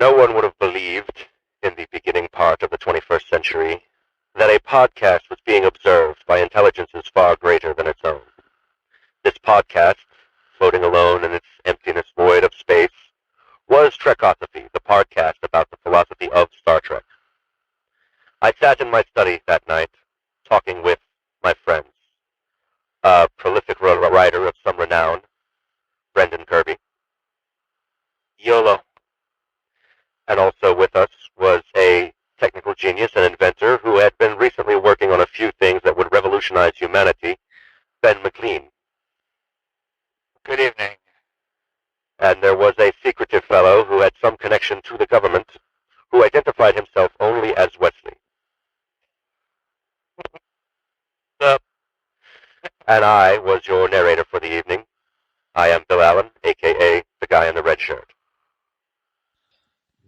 No one would have believed, in the beginning part of the 21st century, that a podcast was being observed by intelligences far greater than its own. This podcast, floating alone in its emptiness void of space, was Trekosophy, the podcast about the philosophy of Star Trek. I sat in my study that night, talking with my friends, a prolific writer of some renown, Brendan Kirby, YOLO, and also with us was a technical genius and inventor who had been recently working on a few things that would revolutionize humanity, Ben McLean. Good evening. And there was a secretive fellow who had some connection to the government, who identified himself only as Wesley. And I was your narrator for the evening. I am Bill Allen, a.k.a. the guy in the red shirt.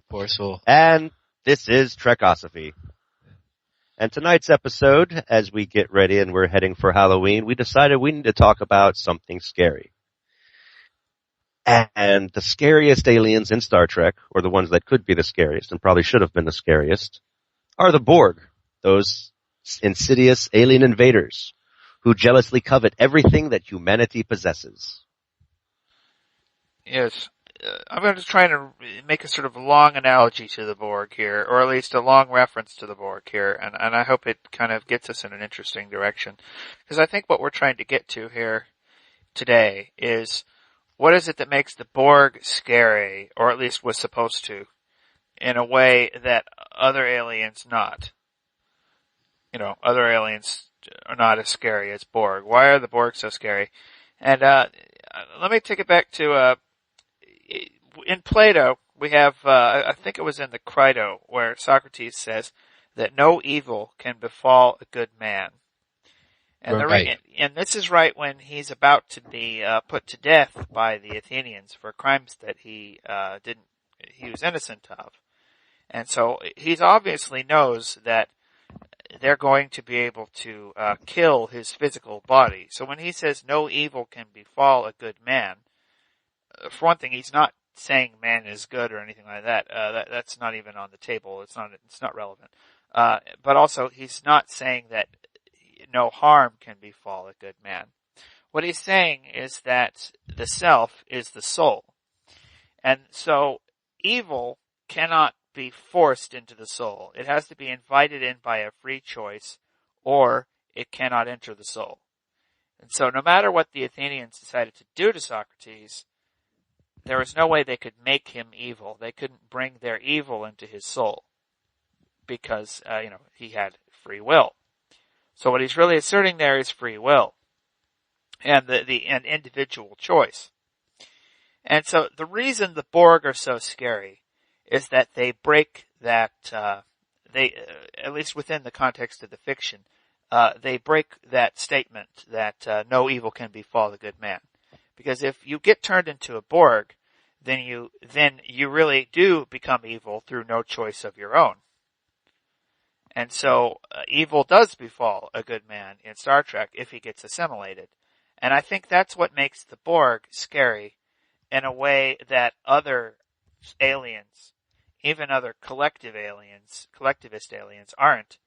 Forceful. And this is Trekosophy. And tonight's episode, as we get ready and we're heading for Halloween, we decided we need to talk about something scary. And the scariest aliens in Star Trek, or the ones that could be the scariest and probably should have been the scariest, are the Borg, those insidious alien invaders who jealously covet everything that humanity possesses. Yes. I'm going to try to make a sort of long analogy to the Borg here, or at least a long reference to the Borg here, and I hope it kind of gets us in an interesting direction. Because I think what we're trying to get to here today is, what is it that makes the Borg scary, or at least was supposed to, in a way that other aliens not? You know, other aliens are not as scary as Borg. Why are the Borg so scary? And let me take it back to in Plato, we have, I think it was in the Crito, where Socrates says that no evil can befall a good man. And, right. And this is right when he's about to be put to death by the Athenians for crimes that he was innocent of. And so he obviously knows that they're going to be able to kill his physical body. So when he says no evil can befall a good man, for one thing, he's not saying man is good or anything like that. That's not even on the table. It's not relevant. But also, he's not saying that no harm can befall a good man. What he's saying is that the self is the soul. And so evil cannot be forced into the soul. It has to be invited in by a free choice, or it cannot enter the soul. And so no matter what the Athenians decided to do to Socrates, there was no way they could make him evil. They couldn't bring their evil into his soul because, he had free will. So what he's really asserting there is free will and and individual choice. And so the reason the Borg are so scary is that they break that, at least within the context of the fiction, they break that statement that no evil can befall the good man. Because if you get turned into a Borg, then you really do become evil through no choice of your own. And so evil does befall a good man in Star Trek if he gets assimilated. And I think that's what makes the Borg scary in a way that other aliens, even other collectivist aliens aren't.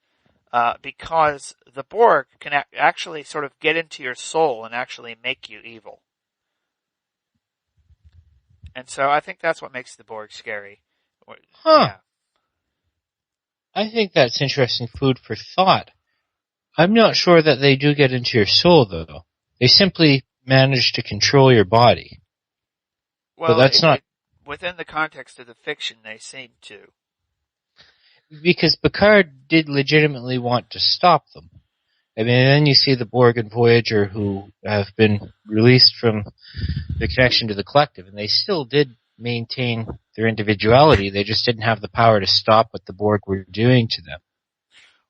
Because the Borg can actually sort of get into your soul and actually make you evil. And so I think that's what makes the Borg scary. Huh. Yeah. I think that's interesting food for thought. I'm not sure that they do get into your soul, though. They simply manage to control your body. Well, but that's not... within the context of the fiction, they seem to. Because Picard did legitimately want to stop them. I mean, then you see the Borg and Voyager who have been released from the connection to the collective, and they still did maintain their individuality. They just didn't have the power to stop what the Borg were doing to them.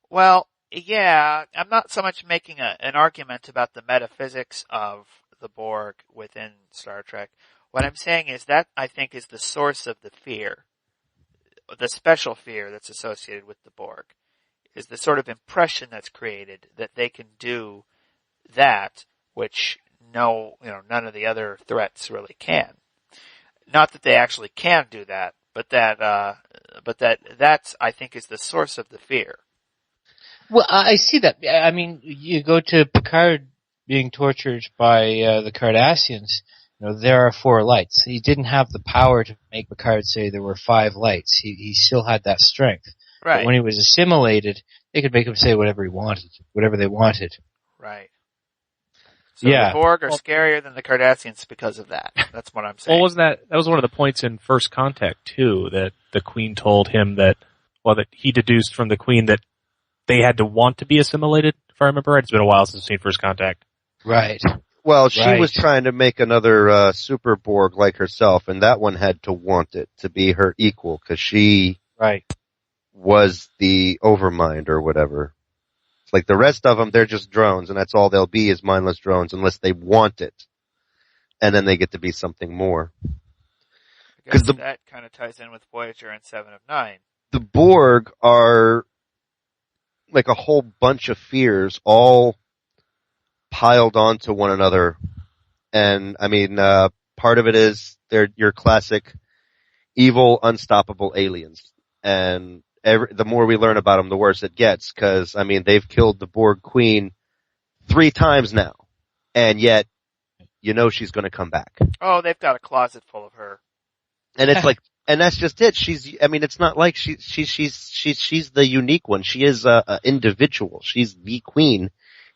Well, yeah, I'm not so much making an argument about the metaphysics of the Borg within Star Trek. What I'm saying is that I think is the source of the fear, the special fear that's associated with the Borg, is the sort of impression that's created that they can do that which none of the other threats really can. Not that they actually can do that, but that's, I think, is the source of the fear. Well, I see that. I mean, you go to Picard being tortured by the Cardassians. There are 4 lights. He didn't have the power to make Picard say there were 5 lights. He still had that strength. Right. But when he was assimilated, they could make him say whatever he wanted, whatever they wanted. Right. So Yeah. the Borg are scarier than the Cardassians because of that. That's what I'm saying. Well, wasn't that was one of the points in First Contact too, that the Queen told him that he deduced from the Queen that they had to want to be assimilated, if I remember right. It's been a while since I've seen First Contact. Right. Well, she Right. was trying to make another Super Borg like herself, and that one had to want it to be her equal, because she Right. was the overmind or whatever. It's like the rest of them, they're just drones, and that's all they'll be is mindless drones unless they want it. And then they get to be something more. I guess that kind of ties in with Voyager and 7 of 9. The Borg are like a whole bunch of fears all piled onto one another. And I mean, part of it is they're your classic evil, unstoppable aliens. And the more we learn about them, the worse it gets. Cause I mean, they've killed the Borg Queen 3 times now. And yet, she's gonna come back. Oh, they've got a closet full of her. And it's like, and that's just it. It's not like she's the unique one. She is a individual. She's the queen.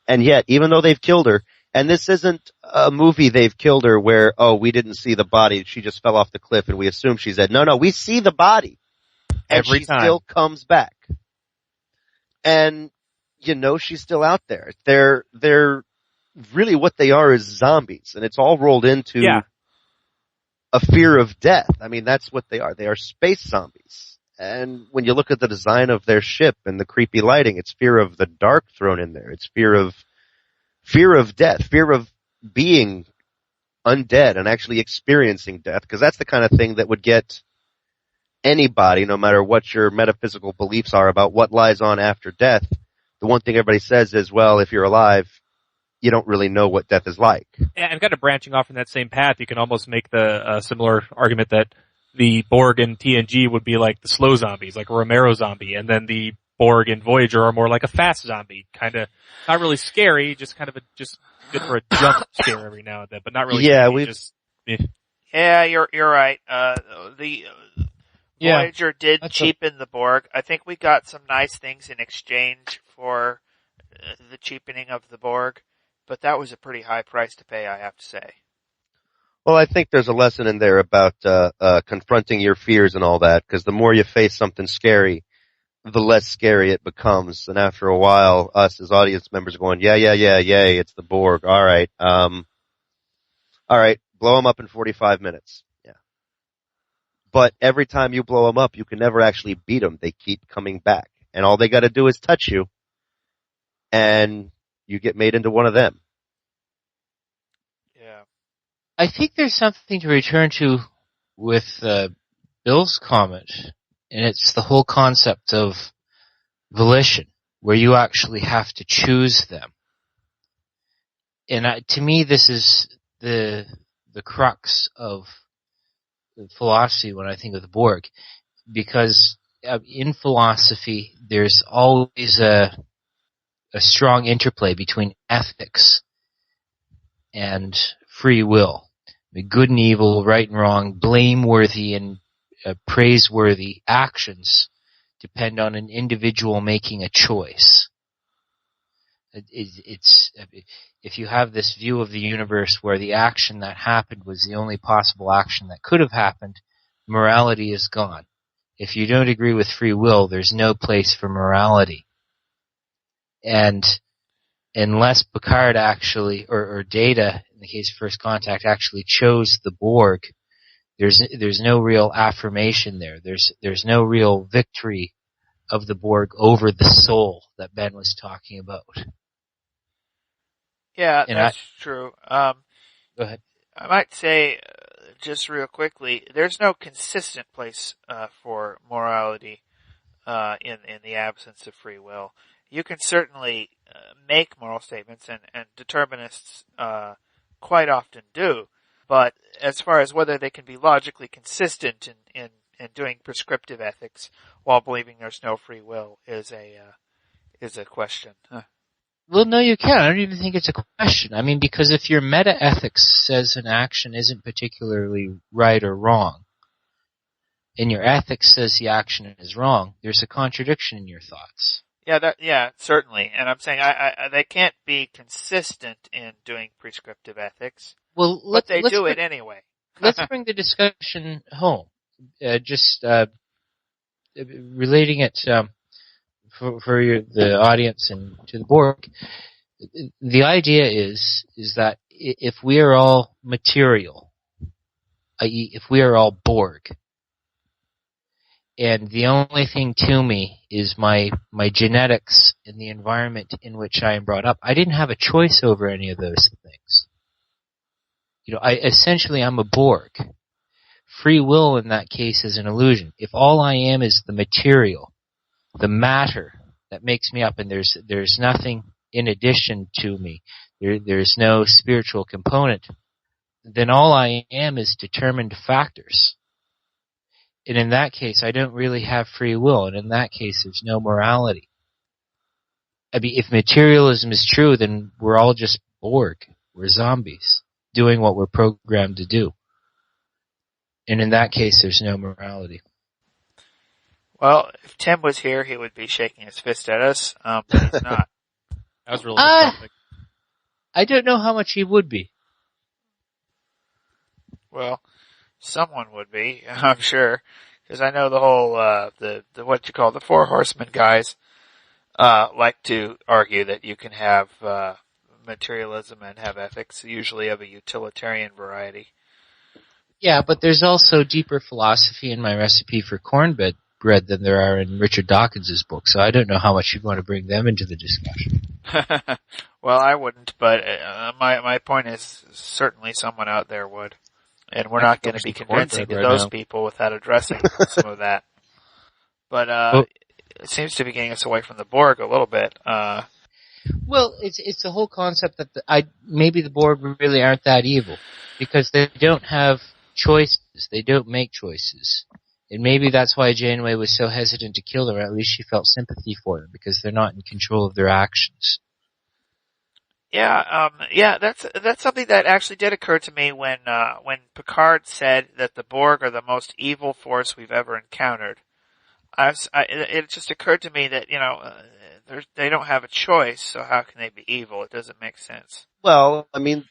And yet, even though they've killed her, and this isn't a movie they've killed her where, we didn't see the body, she just fell off the cliff and we assume she's dead. No, we see the body. And Every she time. still comes back. And, she's still out there. They're really what they are is zombies. And it's all rolled into a fear of death. I mean, that's what they are. They are space zombies. And when you look at the design of their ship and the creepy lighting, it's fear of the dark thrown in there. It's fear of death, fear of being undead and actually experiencing death, because that's the kind of thing that would get anybody, no matter what your metaphysical beliefs are about what lies on after death. The one thing everybody says is, well, if you're alive, you don't really know what death is like. And kind of branching off in that same path, you can almost make the similar argument that the Borg and TNG would be like the slow zombies, like a Romero zombie, and then the Borg and Voyager are more like a fast zombie, kind of not really scary, just kind of just good for a jump scare every now and then, but not really. Yeah, Yeah, you're right. The Voyager did cheapen the Borg. I think we got some nice things in exchange for the cheapening of the Borg, but that was a pretty high price to pay, I have to say. Well, I think there's a lesson in there about confronting your fears and all that, because the more you face something scary, the less scary it becomes. And after a while, us as audience members are going, yay, it's the Borg. All right, blow them up in 45 minutes. Yeah. But every time you blow them up, you can never actually beat them. They keep coming back. And all they got to do is touch you, and you get made into one of them. Yeah. I think there's something to return to with Bill's comment, and it's the whole concept of volition, where you actually have to choose them. And to me, this is the crux of philosophy when I think of the Borg, because in philosophy, there's always a strong interplay between ethics and free will. Good and evil, right and wrong, blameworthy and praiseworthy actions depend on an individual making a choice. It's if you have this view of the universe where the action that happened was the only possible action that could have happened, morality is gone. If you don't agree with free will, there's no place for morality. And unless Picard actually, or Data, in the case of First Contact, actually chose the Borg, there's no real affirmation there. There's no real victory of the Borg over the soul that Ben was talking about. Yeah, that's true. Go ahead. I might say, just real quickly, there's no consistent place for morality in the absence of free will. You can certainly make moral statements, and determinists quite often do. But as far as whether they can be logically consistent in and doing prescriptive ethics while believing there's no free will is a question. Huh. Well, no, you can't. I don't even think it's a question. I mean, because if your meta-ethics says an action isn't particularly right or wrong, and your ethics says the action is wrong, there's a contradiction in your thoughts. Yeah, certainly. And I'm saying they can't be consistent in doing prescriptive ethics, Well, but they do it anyway. Let's bring the discussion home. Relating it for the audience and to the Borg. The idea is that if we are all material, i.e., if we are all Borg, and the only thing to me is my genetics and the environment in which I am brought up, I didn't have a choice over any of those things. I'm a Borg. Free will in that case is an illusion. If all I am is the material, the matter that makes me up, and there's nothing in addition to me, there's no spiritual component, then all I am is determined factors. And in that case, I don't really have free will, and in that case, there's no morality. I mean, if materialism is true, then we're all just Borg. We're zombies, doing what we're programmed to do. And in that case, there's no morality. Well, if Tim was here, he would be shaking his fist at us, but he's not. That was really good topic. I don't know how much he would be. Well, someone would be, I'm sure, because I know the whole the what you call the Four Horsemen guys like to argue that you can have materialism and have ethics, usually of a utilitarian variety. Yeah, but there's also deeper philosophy in my recipe for cornbread than there are in Richard Dawkins's book, so I don't know how much you'd want to bring them into the discussion. Well, I wouldn't, but my point is certainly someone out there would. And we're not going to be convincing to those people without addressing some of that. But it seems to be getting us away from the Borg a little bit. Well, it's the whole concept that maybe the Borg really aren't that evil, because they don't have choices. They don't make choices. And maybe that's why Janeway was so hesitant to kill them, or at least she felt sympathy for them, because they're not in control of their actions. Yeah, that's something that actually did occur to me when Picard said that the Borg are the most evil force we've ever encountered. It just occurred to me that, they don't have a choice, so how can they be evil? It doesn't make sense. Well, I mean,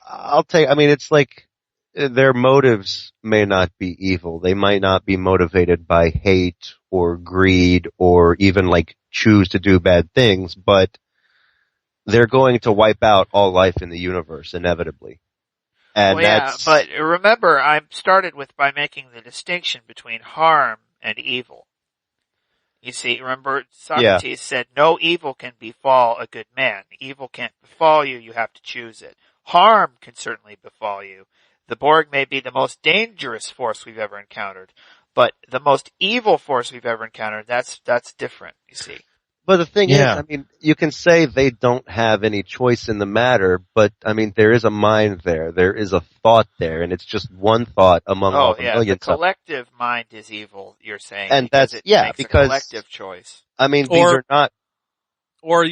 it's like their motives may not be evil. They might not be motivated by hate or greed or even choose to do bad things, but they're going to wipe out all life in the universe inevitably. And but remember, I started by making the distinction between harm and evil. You see, remember Socrates said, no evil can befall a good man. Evil can't befall you, you have to choose it. Harm can certainly befall you. The Borg may be the most dangerous force we've ever encountered, but the most evil force we've ever encountered, that's different, you see. But the thing is, you can say they don't have any choice in the matter, but there is a mind there. There is a thought there, and it's just one thought among all the millions. The collective mind is evil, you're saying. And because makes a collective choice. These are not. Or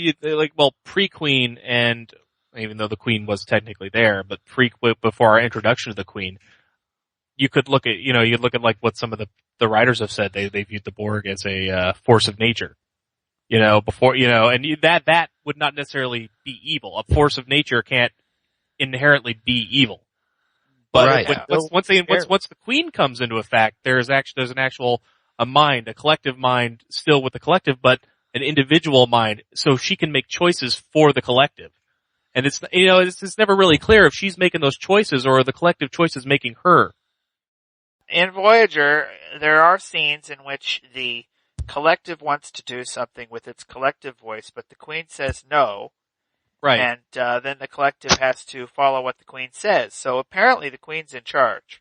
pre-Queen, and even though the Queen was technically there, but before our introduction to the Queen, you could look at, you'd look at what some of the writers have said. They viewed the Borg as a force of nature. And that would not necessarily be evil. A force of nature can't inherently be evil. But once the Queen comes into effect, there's an actual mind, a collective mind, still with the collective, but an individual mind, so she can make choices for the collective. And it's never really clear if she's making those choices or the collective choices making her. In Voyager, there are scenes in which the collective wants to do something with its collective voice, but the Queen says no. Right. And then the collective has to follow what the Queen says. So apparently the Queen's in charge.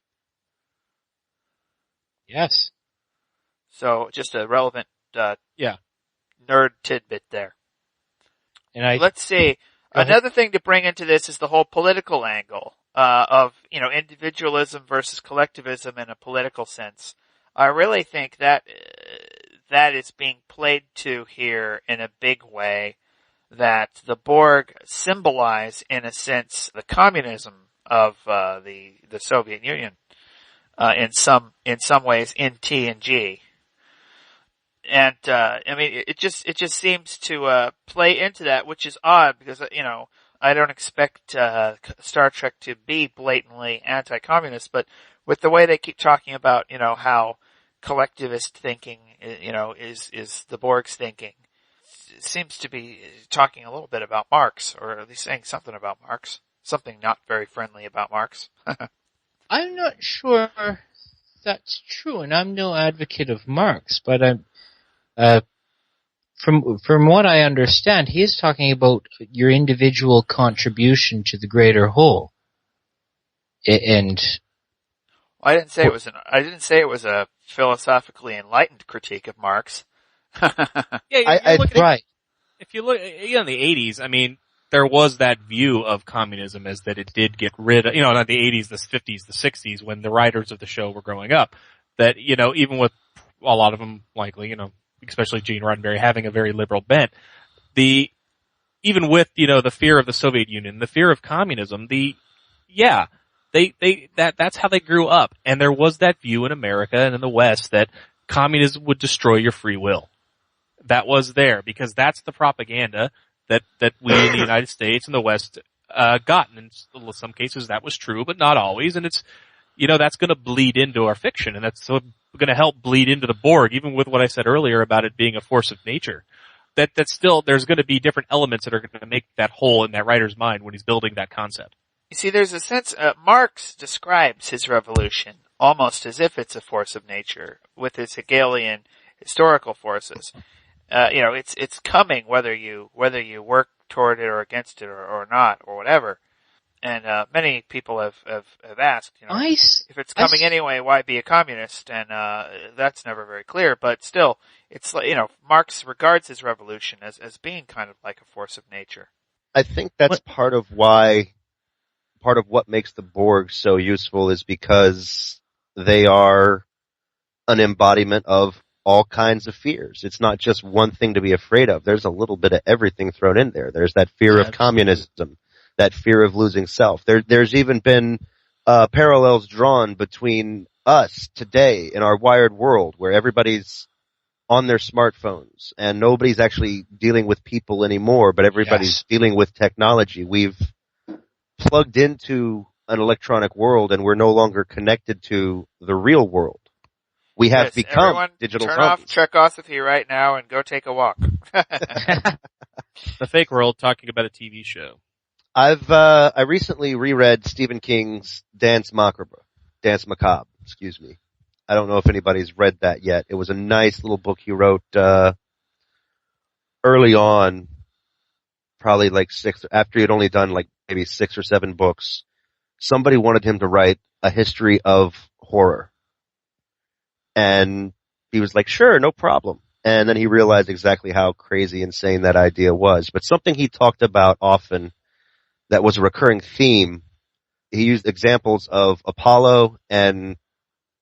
Yes. So just a relevant nerd tidbit there. And let's see. Another thing to bring into this is the whole political angle of individualism versus collectivism in a political sense. I really think that that is being played to here in a big way, that the Borg symbolize, in a sense, the communism of the Soviet Union in some ways in TNG. And I mean, it just seems to play into that, which is odd because I don't expect Star Trek to be blatantly anti-communist, but with the way they keep talking about how collectivist thinking is the Borg's thinking, it seems to be talking a little bit about Marx, or at least saying something about Marx, something not very friendly about Marx. I'm not sure that's true, and I'm no advocate of Marx, but from what I understand, he is talking about your individual contribution to the greater whole. And I didn't say it was a philosophically enlightened critique of Marx. Yeah, right. If you look in the 80s, I mean, there was that view of communism as that it did get rid of, not the 80s, the 50s, the 60s, when the writers of the show were growing up, that, even with a lot of them likely, especially Gene Roddenberry having a very liberal bent, even with, the fear of the Soviet Union, the fear of communism, that's how they grew up. And there was that view in America and in the West that communism would destroy your free will. That was there because that's the propaganda that we in the United States and the West got. And in some cases that was true, but not always. And it's, that's going to bleed into our fiction, and that's going to help bleed into the Borg, even with what I said earlier about it being a force of nature. That's still, there's going to be different elements that are going to make that hole in that writer's mind when he's building that concept. You see, there's a sense, Marx describes his revolution almost as if it's a force of nature, with its Hegelian historical forces. It's coming whether you work toward it or against it or not or whatever. And many people have asked, if it's coming anyway, why be a communist? And that's never very clear. But still, it's like, Marx regards his revolution as being kind of like a force of nature. I think that's part of what makes the Borg so useful is because they are an embodiment of all kinds of fears. It's not just one thing to be afraid of. There's a little bit of everything thrown in there. There's that fear of communism, that fear of losing self. There's even been parallels drawn between us today in our wired world where everybody's on their smartphones and nobody's actually dealing with people anymore, but everybody's dealing with technology. We've plugged into an electronic world and we're no longer connected to the real world. We have become digital turn zombies. Turn off Trekosophy right now and go take a walk. The Fake World, talking about a TV show. I recently reread Stephen King's Dance Macabre. Excuse me. I don't know if anybody's read that yet. It was a nice little book he wrote early on, probably like after he had only done like maybe 6 or 7 books. Somebody wanted him to write a history of horror. And he was like, sure, no problem. And then he realized exactly how crazy, insane that idea was. But something he talked about often that was a recurring theme, he used examples of Apollo and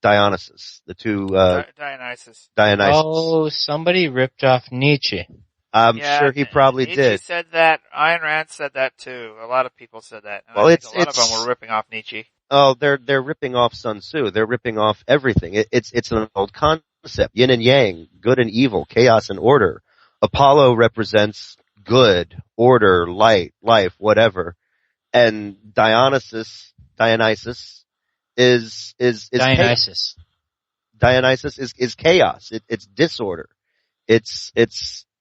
Dionysus, the two, Dionysus. Oh, somebody ripped off Nietzsche. I'm sure he probably Nietzsche did. said that. Ayn Rand said that too. A lot of people said that. And Well, I think a lot of them were ripping off Nietzsche. Oh, they're ripping off Sun Tzu. They're ripping off everything. It's an old concept. Yin and yang, good and evil, chaos and order. Apollo represents good, order, light, life, whatever. And Dionysus is Dionysus. Dionysus is chaos. It's disorder. It's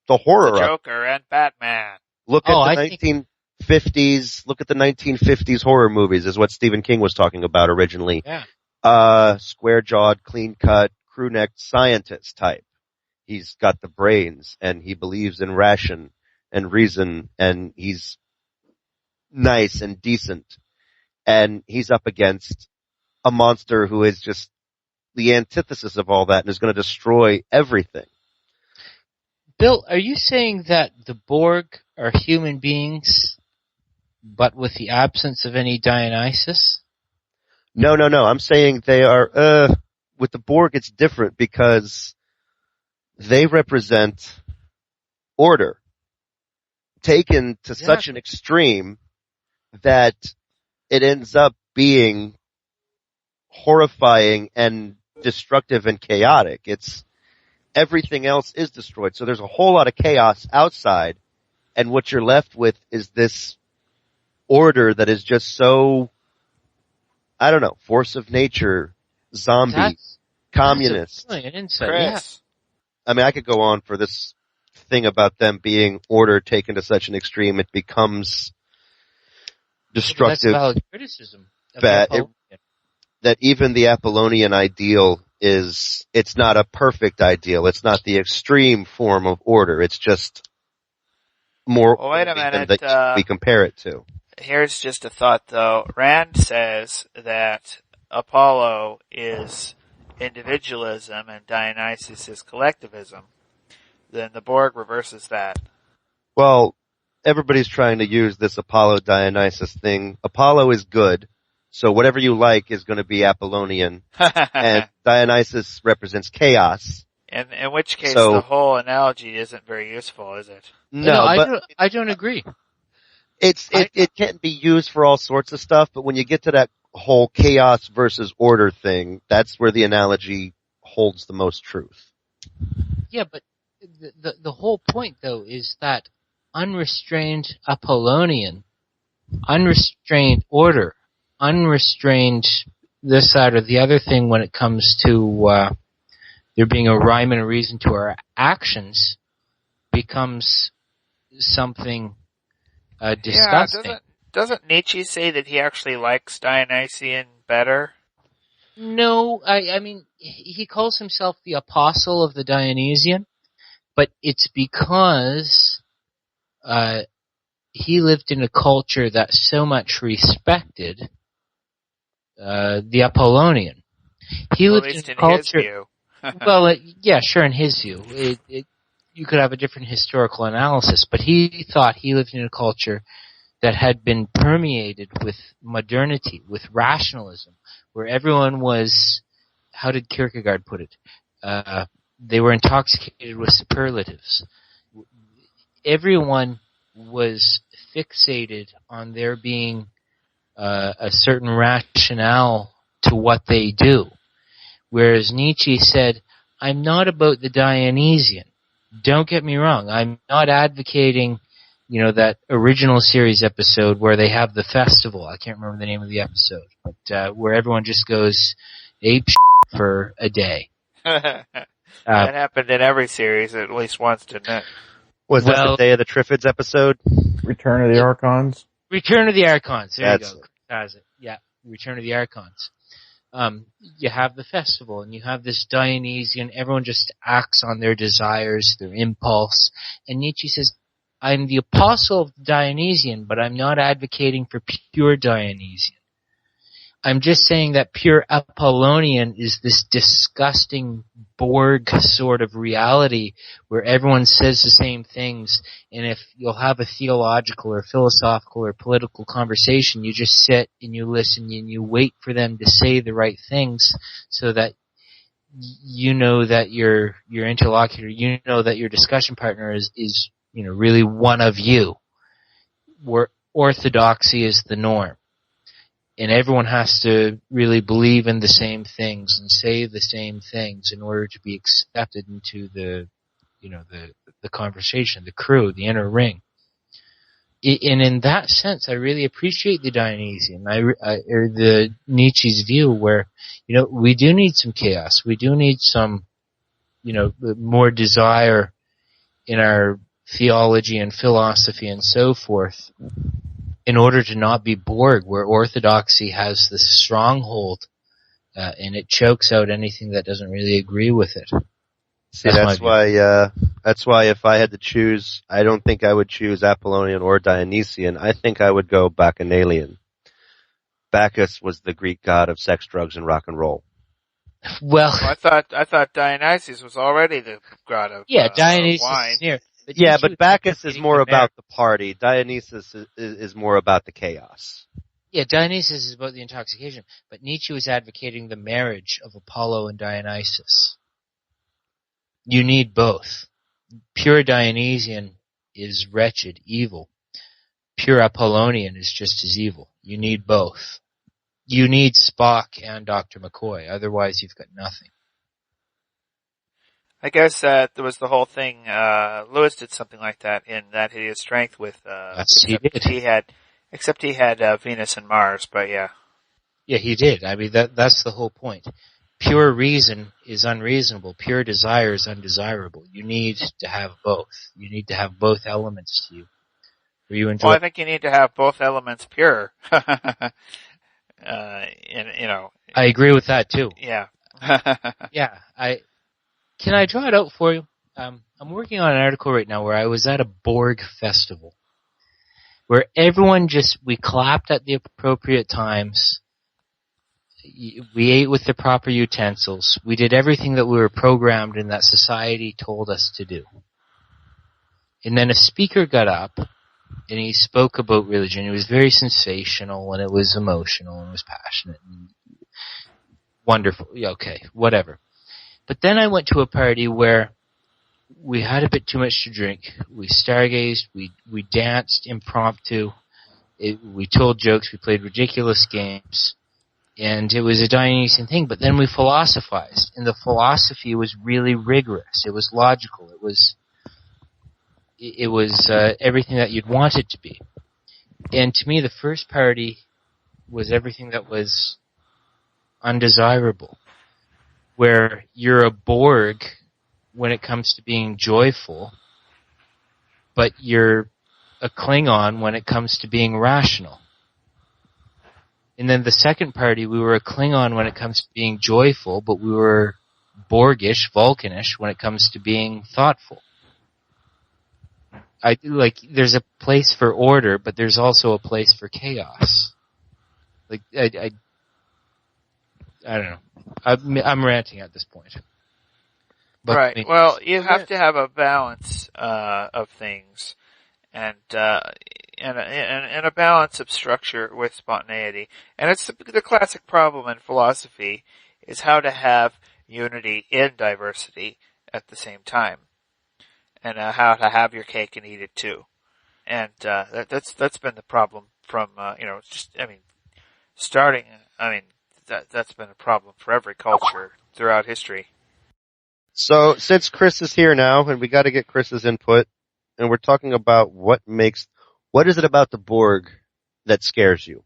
the horror. The Joker and Batman. Look at the 1950s. Look at the 1950s horror movies. Is what Stephen King was talking about originally. Yeah. Square-jawed, clean-cut, crew-necked scientist type. He's got the brains, and he believes in ration and reason, and he's nice and decent. And he's up against a monster who is just the antithesis of all that and is going to destroy everything. Bill, are you saying that the Borg are human beings, but with the absence of any Dionysus? No. I'm saying they are, with the Borg, it's different because they represent order taken to such an extreme that it ends up being horrifying and destructive and chaotic. Everything else is destroyed. So there's a whole lot of chaos outside, and what you're left with is this order that is just so, I don't know, force of nature, zombie, communist. That's a brilliant insight. Chris. I mean, I could go on for this thing about them being order taken to such an extreme, it becomes destructive. That's valid criticism. That even the Apollonian ideal it's not a perfect ideal. It's not the extreme form of order. It's just more wait a minute, that we compare it to. Here's just a thought though. Rand says that Apollo is individualism and Dionysus is collectivism. Then the Borg reverses that. Well, everybody's trying to use this Apollo-Dionysus thing. Apollo is good, so whatever you like is going to be Apollonian, and Dionysus represents chaos. In which case, the whole analogy isn't very useful, is it? No, I don't agree. It can be used for all sorts of stuff, but when you get to that whole chaos versus order thing, that's where the analogy holds the most truth. Yeah, but the whole point though is that unrestrained Apollonian, unrestrained order, unrestrained this, that, or the other thing when it comes to there being a rhyme and a reason to our actions becomes something disgusting. Yeah, doesn't Nietzsche say that he actually likes Dionysian better? No, I mean, he calls himself the apostle of the Dionysian, but it's because he lived in a culture that so much respected the Apollonian. He lived in a culture. His view. Well, yeah, sure, in his view. You could have a different historical analysis, but he thought he lived in a culture that had been permeated with modernity, with rationalism, where everyone was, how did Kierkegaard put it? They were intoxicated with superlatives. Everyone was fixated on there being a certain rationale to what they do. Whereas Nietzsche said, I'm not about the Dionysian. Don't get me wrong. I'm not advocating, that original series episode where they have the festival. I can't remember the name of the episode, but where everyone just goes ape for a day. That happened in every series at least once, didn't it? Was that the Day of the Triffids episode? Return of the Archons? Return of the Archons. There you go. Has it. Yeah. Return of the Archons. You have the festival and you have this Dionysian, everyone just acts on their desires, their impulse. And Nietzsche says, I'm the apostle of the Dionysian, but I'm not advocating for pure Dionysian. I'm just saying that pure Apollonian is this disgusting Borg sort of reality where everyone says the same things, and if you'll have a theological or philosophical or political conversation, you just sit and you listen and you wait for them to say the right things so that you know that your interlocutor, you know that your discussion partner is really one of you. Where orthodoxy is the norm. And everyone has to really believe in the same things and say the same things in order to be accepted into the conversation, the crew, the inner ring. And in that sense, I really appreciate the Dionysian, or the Nietzsche's view where, we do need some chaos. We do need some, more desire in our theology and philosophy and so forth, in order to not be Borg, where orthodoxy has this stronghold, and it chokes out anything that doesn't really agree with it. See, that's why if I had to choose, I don't think I would choose Apollonian or Dionysian. I think I would go Bacchanalian. Bacchus was the Greek god of sex, drugs, and rock and roll. Well, I thought Dionysus was already the god of Dionysus wine. is near. But Bacchus is more about the party. Dionysus is more about the chaos. Yeah, Dionysus is about the intoxication, but Nietzsche was advocating the marriage of Apollo and Dionysus. You need both. Pure Dionysian is wretched, evil. Pure Apollonian is just as evil. You need both. You need Spock and Dr. McCoy, otherwise you've got nothing. I guess there was the whole thing. Lewis did something like that in That Hideous Strength with. Yes, he did. Except he had Venus and Mars, but yeah. Yeah, he did. I mean, that's the whole point. Pure reason is unreasonable. Pure desire is undesirable. You need to have both. You need to have both elements to you. Where you enjoy. Well, I think you need to have both elements pure. I agree with that too. Yeah. Yeah. Can I draw it out for you? I'm working on an article right now where I was at a Borg festival, where everyone we clapped at the appropriate times. We ate with the proper utensils. We did everything that we were programmed and that society told us to do. And then a speaker got up and he spoke about religion. It was very sensational and it was emotional and it was passionate and wonderful. Yeah, okay, whatever. But then I went to a party where we had a bit too much to drink. We stargazed. We danced impromptu. We told jokes. We played ridiculous games. And it was a Dionysian thing, but then we philosophized, and the philosophy was really rigorous. It was logical. It was everything that you'd want it to be. And to me, the first party was everything that was undesirable, where you're a Borg when it comes to being joyful, but you're a Klingon when it comes to being rational. And then the second party, we were a Klingon when it comes to being joyful, but we were Borgish, Vulcanish when it comes to being thoughtful. There's a place for order, but there's also a place for chaos. I don't know. I'm ranting at this point. But right. Well, you have to have a balance of things, and a balance of structure with spontaneity. And it's the classic problem in philosophy is how to have unity in diversity at the same time, and how to have your cake and eat it too. And that's been the problem from that's been a problem for every culture throughout history. So since Chris is here now, and we got to get Chris's input, and we're talking about what is it about the Borg that scares you?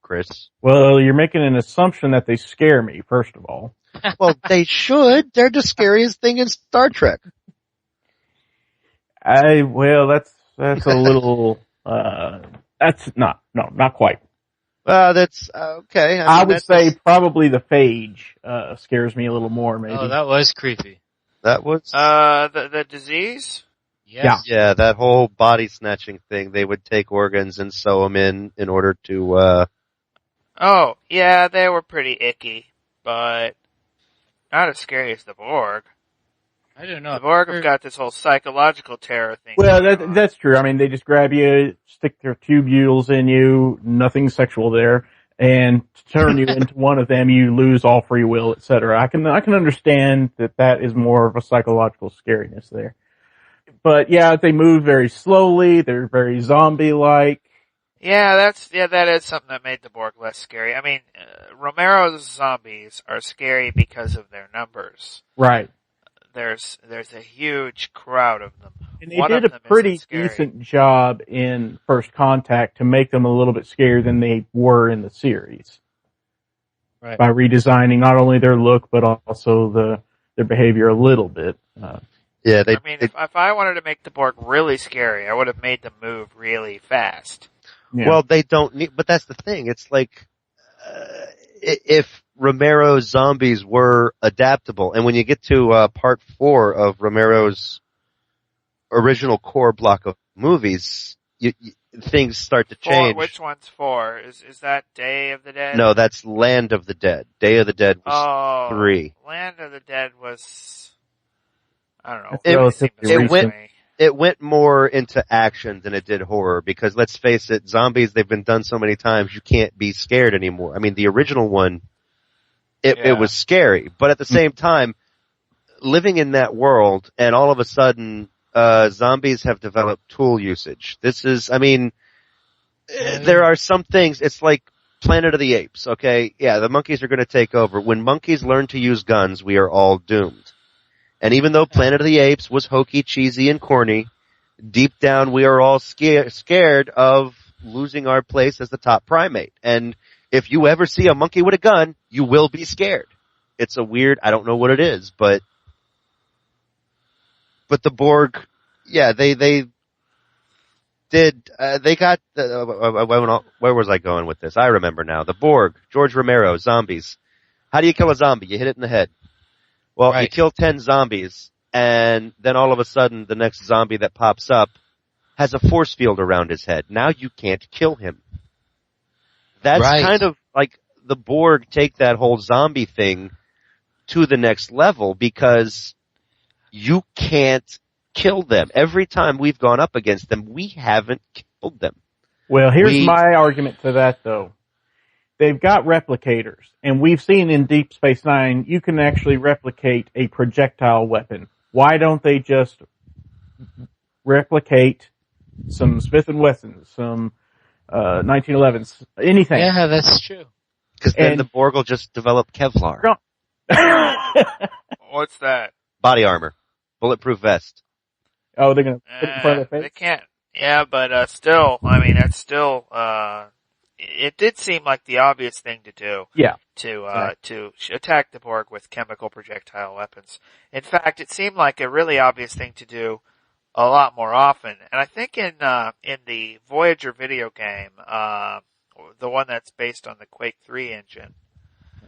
Chris? Well, you're making an assumption that they scare me, first of all. Well, they should. They're the scariest thing in Star Trek. That's a little, not quite. That's, okay. I would say probably the phage, scares me a little more, maybe. Oh, that was creepy. That was? The disease? Yes. Yeah, that whole body snatching thing. They would take organs and sew them in order to, Oh, yeah, they were pretty icky, but not as scary as the Borg. I don't know. The Borg have got this whole psychological terror thing. Well, that's true. I mean, they just grab you, stick their tubules in you, nothing sexual there, and turn you into one of them. You lose all free will, etc. I can understand that is more of a psychological scariness there. But yeah, they move very slowly. They're very zombie-like. Yeah, that is something that made the Borg less scary. I mean, Romero's zombies are scary because of their numbers. Right. There's a huge crowd of them. And they did a pretty decent job in First Contact to make them a little bit scarier than they were in the series. Right. By redesigning not only their look, but also their behavior a little bit. If I wanted to make the Borg really scary, I would have made them move really fast. Yeah. Well, they don't need, but that's the thing. It's like, if Romero's zombies were adaptable, and when you get to part 4 of Romero's original core block of movies, things start to change. Which one's 4? Is that Day of the Dead? No, that's Land of the Dead. Day of the Dead was 3. Land of the Dead was, I don't know. It it went more into action than it did horror, because let's face it, zombies, they've been done so many times, you can't be scared anymore. I mean, the original one, it was scary, but at the same time, living in that world, and all of a sudden, zombies have developed tool usage. This is, I mean, there are some things, it's like Planet of the Apes, okay? Yeah, the monkeys are going to take over. When monkeys learn to use guns, we are all doomed. And even though Planet of the Apes was hokey, cheesy, and corny, deep down we are all scared of losing our place as the top primate. And if you ever see a monkey with a gun, you will be scared. It's a weird, I don't know what it is, but the Borg, yeah, they got, where was I going with this? I remember now. The Borg, George Romero, zombies. How do you kill a zombie? You hit it in the head. Well, Right. You kill 10 zombies, and then all of a sudden the next zombie that pops up has a force field around his head. Now you can't kill him. That's kind of like the Borg take that whole zombie thing to the next level, because you can't kill them. Every time we've gone up against them, we haven't killed them. Well, here's my argument to that, though. They've got replicators, and we've seen in Deep Space Nine, you can actually replicate a projectile weapon. Why don't they just replicate some Smith & Wessons, some 1911s, anything? Yeah, that's true. Because then the Borg will just develop Kevlar. What's that? Body armor. Bulletproof vest. Oh, they're going to put it in front of their face? They can't. Yeah, but still, I mean, that's still, it did seem like the obvious thing to do. Yeah. To attack the Borg with chemical projectile weapons. In fact, it seemed like a really obvious thing to do a lot more often. And I think in the Voyager video game, the one that's based on the Quake 3 engine,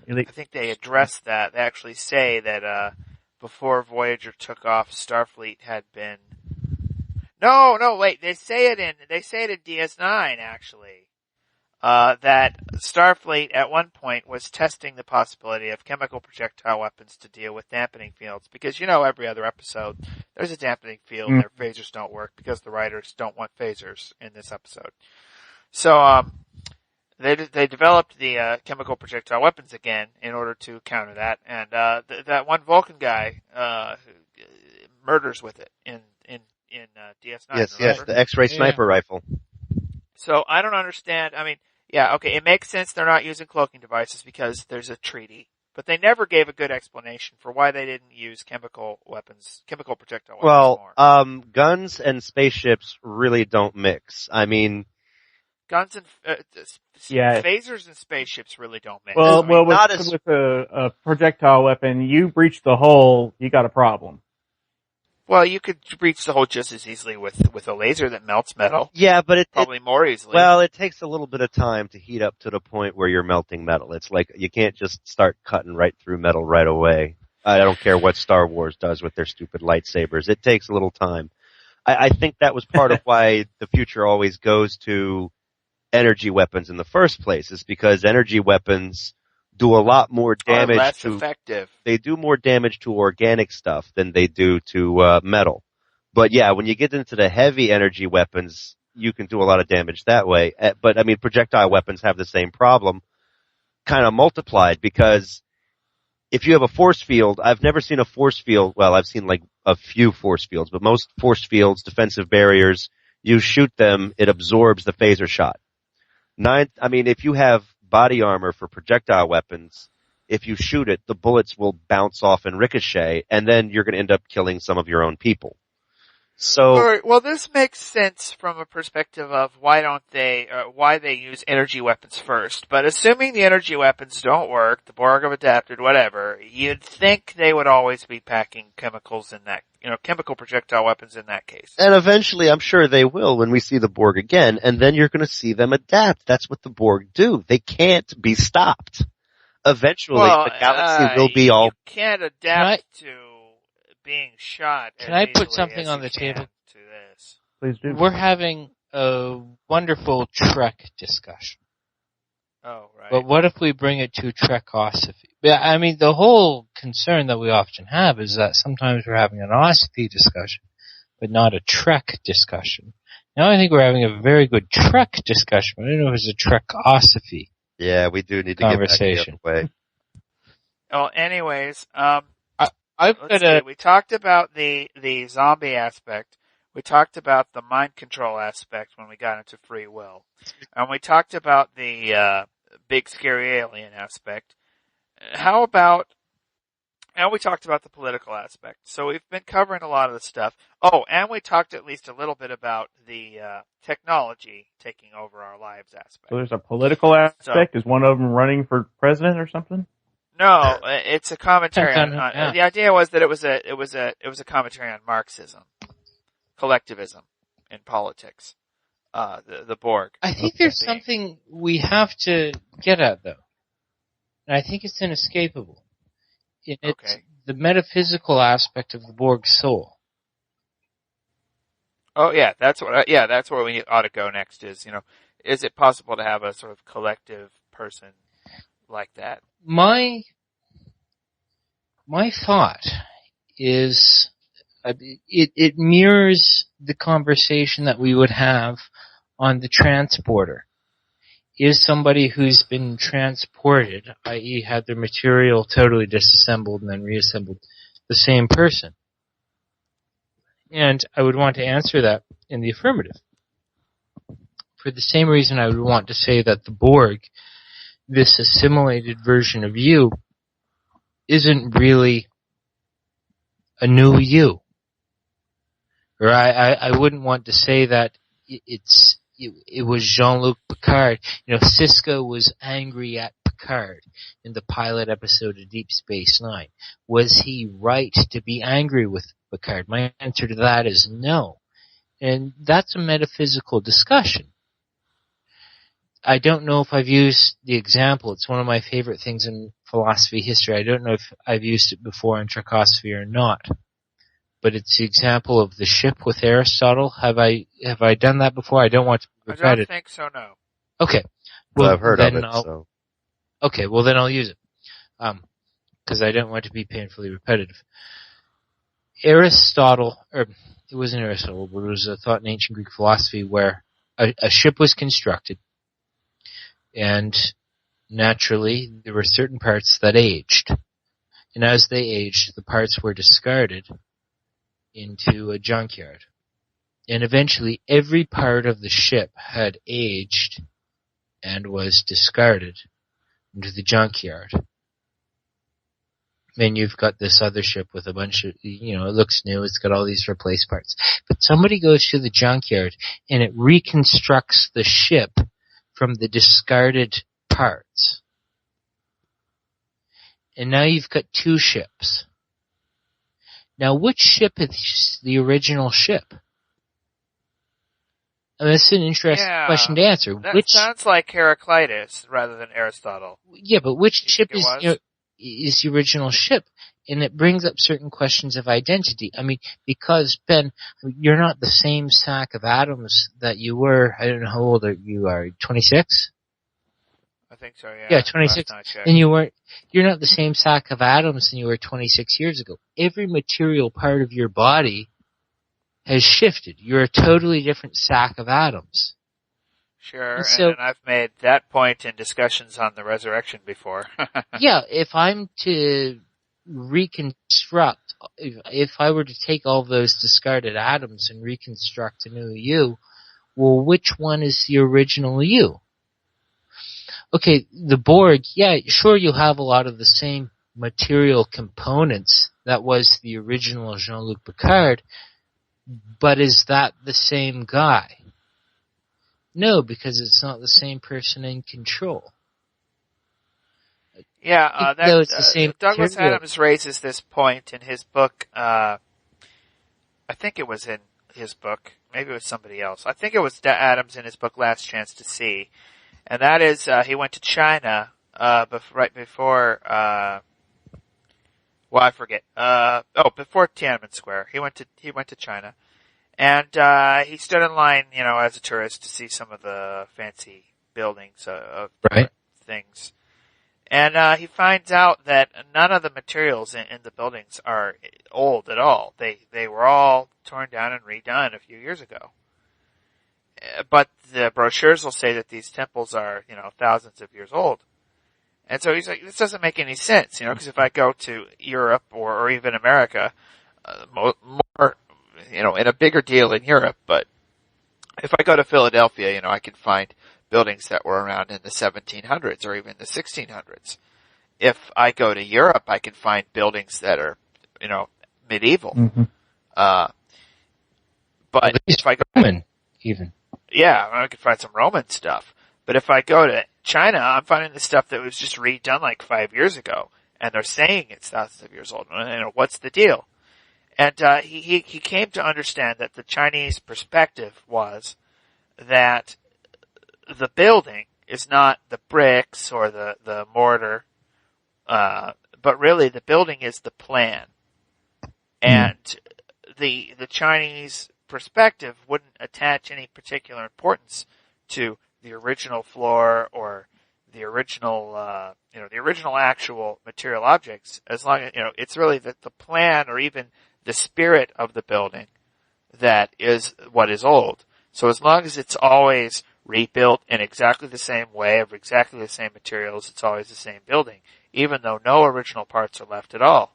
I think they addressed that. They actually say that, before Voyager took off, Starfleet had been, wait, they say it in DS9 actually. That Starfleet at one point was testing the possibility of chemical projectile weapons to deal with dampening fields, because every other episode there's a dampening field and their phasers don't work because the writers don't want phasers in this episode. So they developed the chemical projectile weapons again in order to counter that, and that one Vulcan guy murders with it in DS9. Yes, the X-ray sniper rifle. So I don't understand. I mean, yeah, okay, it makes sense they're not using cloaking devices because there's a treaty, but they never gave a good explanation for why they didn't use chemical projectile weapons more. Well, guns and spaceships really don't mix. I mean, guns and phasers and spaceships really don't mix. Well, I mean, with a projectile weapon, you breach the hull, you got a problem. Well, you could breach the hole just as easily with a laser that melts metal. Yeah, but probably more easily. Well, it takes a little bit of time to heat up to the point where you're melting metal. It's like you can't just start cutting right through metal right away. I don't care what Star Wars does with their stupid lightsabers. It takes a little time. I think that was part of why the future always goes to energy weapons in the first place, is because energy weapons do a lot more damage effective. They do more damage to organic stuff than they do to metal. But yeah, when you get into the heavy energy weapons, you can do a lot of damage that way. But I mean, projectile weapons have the same problem, kind of multiplied, because if you have a force field, I've never seen a force field, well, I've seen like a few force fields, but most force fields, defensive barriers, you shoot them, it absorbs the phaser shot. If you have body armor for projectile weapons, if you shoot it, the bullets will bounce off and ricochet, and then you're going to end up killing some of your own people. So, all right, well, this makes sense from a perspective of why they use energy weapons first. But assuming the energy weapons don't work, the Borg have adapted, whatever, you'd think they would always be packing chemicals in that, chemical projectile weapons in that case. And eventually, I'm sure they will when we see the Borg again, and then you're going to see them adapt. That's what the Borg do. They can't be stopped. Eventually, the galaxy will be all... You can't adapt to being shot. Can I put something on the table? To this. Please do. We're having a wonderful Trek discussion. Oh, right. But what if we bring it to Trekosophy? Yeah, I mean, the whole concern that we often have is that sometimes we're having an osophy discussion, but not a Trek discussion. Now I think we're having a very good Trek discussion. I don't know if it's a Trekosophy. Yeah, we do need to get back the other way. Well, anyways, I've let's got see. We talked about the zombie aspect. We talked about the mind control aspect when we got into free will. And we talked about the big scary alien aspect. And we talked about the political aspect. So we've been covering a lot of the stuff. Oh, and we talked at least a little bit about the technology taking over our lives aspect. So there's a political aspect. Is one of them running for president or something? No, it's a commentary on Yeah. the idea was that it was a commentary on Marxism, collectivism in politics. The Borg. I think there's something we have to get at, though. And I think it's inescapable. It's the metaphysical aspect of the Borg soul. Oh yeah, that's where we ought to go next is it possible to have a sort of collective person like that? My thought is it mirrors the conversation that we would have on the transporter. Is somebody who's been transported, i.e. had their material totally disassembled and then reassembled, the same person? And I would want to answer that in the affirmative. For the same reason I would want to say that the Borg, this assimilated version of you, isn't really a new you. Or I wouldn't want to say that it was Jean-Luc Picard. Sisko was angry at Picard in the pilot episode of Deep Space Nine. Was he right to be angry with Picard? My answer to that is no. And that's a metaphysical discussion. I don't know if I've used the example. It's one of my favorite things in philosophy history. I don't know if I've used it before in Trekosophy or not. But it's the example of the ship with Aristotle. Have I done that before? I don't want to be repetitive. I don't think so, no. Okay. Well, I've heard of it, so. Okay, well then I'll use it. Because I don't want to be painfully repetitive. Aristotle, or it wasn't Aristotle, but it was a thought in ancient Greek philosophy where a ship was constructed, and naturally there were certain parts that aged. And as they aged, the parts were discarded into a junkyard. And eventually every part of the ship had aged and was discarded into the junkyard. Then you've got this other ship with a bunch of, it looks new, it's got all these replaced parts. But somebody goes to the junkyard and it reconstructs the ship from the discarded parts. And now you've got two ships. Now, which ship is the original ship? That's an interesting question to answer. That sounds like Heraclitus rather than Aristotle. Yeah, but which ship is the original ship? And it brings up certain questions of identity. I mean, because, Ben, you're not the same sack of atoms that you were, I don't know how old you are, 26? I think so, yeah. Yeah, 26. And you're not the same sack of atoms than you were 26 years ago. Every material part of your body has shifted. You're a totally different sack of atoms. Sure, and I've made that point in discussions on the resurrection before. Yeah, if I'm to reconstruct, if I were to take all those discarded atoms and reconstruct a new you, well, which one is the original you? Okay, the Borg, yeah, sure you have a lot of the same material components that was the original Jean-Luc Picard, but is that the same guy? No, because it's not the same person in control. Yeah, it's the same Douglas material. Adams raises this point in his book, I think it was in his book, maybe it was somebody else. I think it was Adams in his book Last Chance to See. And that is, he went to China, right before, I forget, before Tiananmen Square. He went to China. And, he stood in line, as a tourist to see some of the fancy buildings of right. things. And he finds out that none of the materials in the buildings are old at all. They were all torn down and redone a few years ago. But the brochures will say that these temples are, thousands of years old. And so he's like, this doesn't make any sense, because if I go to Europe or even America, more, in a bigger deal in Europe, but if I go to Philadelphia, I can find buildings that were around in the 1700s or even the 1600s. If I go to Europe, I can find buildings that are, medieval. Mm-hmm. But if I go, Roman, even. yeah, I could find some Roman stuff. But if I go to China, I'm finding the stuff that was just redone like 5 years ago, and they're saying it's thousands of years old. What's the deal? And he came to understand that the Chinese perspective was that the building is not the bricks or the mortar, but really the building is the plan. And the Chinese perspective wouldn't attach any particular importance to the original floor or the original, the original actual material objects, as long as, it's really the plan or even the spirit of the building that is what is old. So as long as it's always rebuilt in exactly the same way, of exactly the same materials, it's always the same building, even though no original parts are left at all.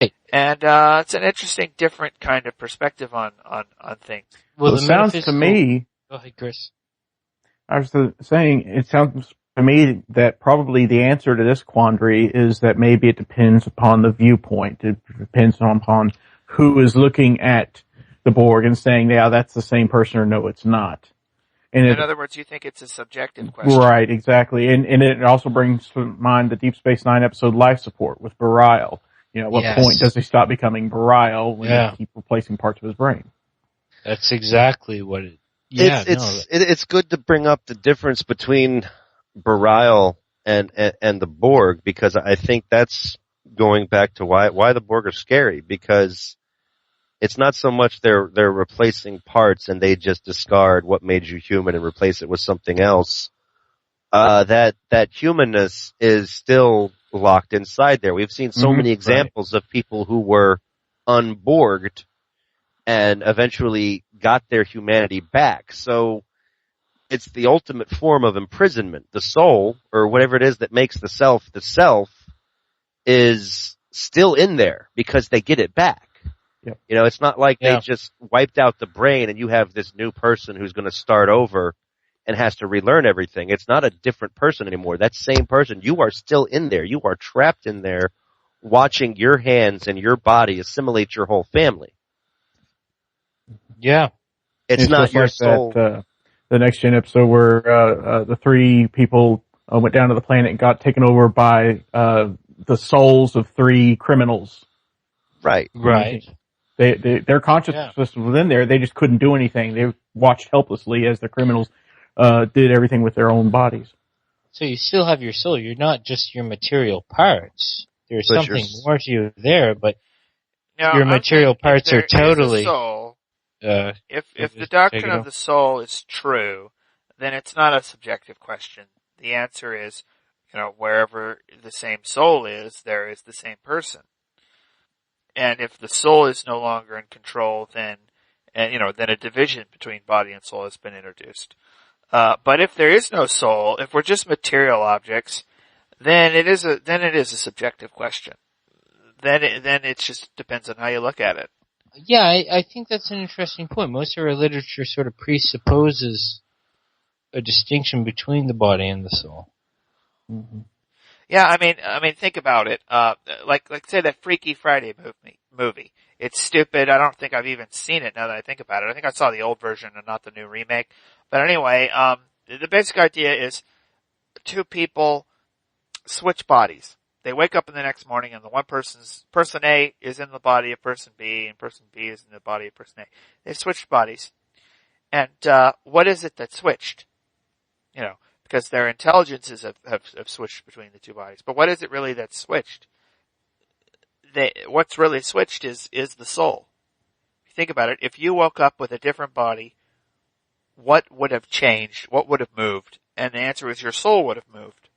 Right. And it's an interesting, different kind of perspective on things. Well, it sounds to me. Go ahead, Chris. I was saying, it sounds to me that probably the answer to this quandary is that maybe it depends upon the viewpoint. It depends upon who is looking at the Borg and saying, yeah, that's the same person, or no, it's not. And in other words, you think it's a subjective question. Right, exactly. And it also brings to mind the Deep Space Nine episode Life Support with Bareil. At what point does he stop becoming Bareil when they keep replacing parts of his brain? That's exactly what it. It's good to bring up the difference between Bareil and the Borg, because I think that's going back to why the Borg are scary, because it's not so much they're replacing parts and they just discard what made you human and replace it with something else. That humanness is still locked inside there. We've seen so many examples of people who were unborged and eventually got their humanity back. So it's the ultimate form of imprisonment. The soul, or whatever it is that makes the self, is still in there because they get it back. Yep. It's not like they just wiped out the brain and you have this new person who's going to start over and has to relearn everything. It's not a different person anymore. That same person, you are still in there. You are trapped in there watching your hands and your body assimilate your whole family. Yeah. It's not your like soul. The Next Gen episode where the three people went down to the planet and got taken over by the souls of three criminals. Right. Their consciousness was in there. They just couldn't do anything. They watched helplessly as the criminals did everything with their own bodies. So you still have your soul. You're not just your material parts. There's something more to you there, but your material parts are totally. If the doctrine of the soul is true, then it's not a subjective question. The answer is, wherever the same soul is, there is the same person. And if the soul is no longer in control, then a division between body and soul has been introduced. But if there is no soul, if we're just material objects, then it is a subjective question. Then it just depends on how you look at it. Yeah, I think that's an interesting point. Most of our literature sort of presupposes a distinction between the body and the soul. Mm-hmm. Yeah, I mean, think about it. Like say that Freaky Friday movie. It's stupid. I don't think I've even seen it now that I think about it. I think I saw the old version and not the new remake. But anyway, the basic idea is two people switch bodies. They wake up in the next morning and person A is in the body of person B and person B is in the body of person A. They've switched bodies. And, what is it that switched? Because their intelligences have switched between the two bodies. But what is it really that's switched? What's really switched is the soul. If you think about it, if you woke up with a different body, what would have changed? What would have moved? And the answer is your soul would have moved.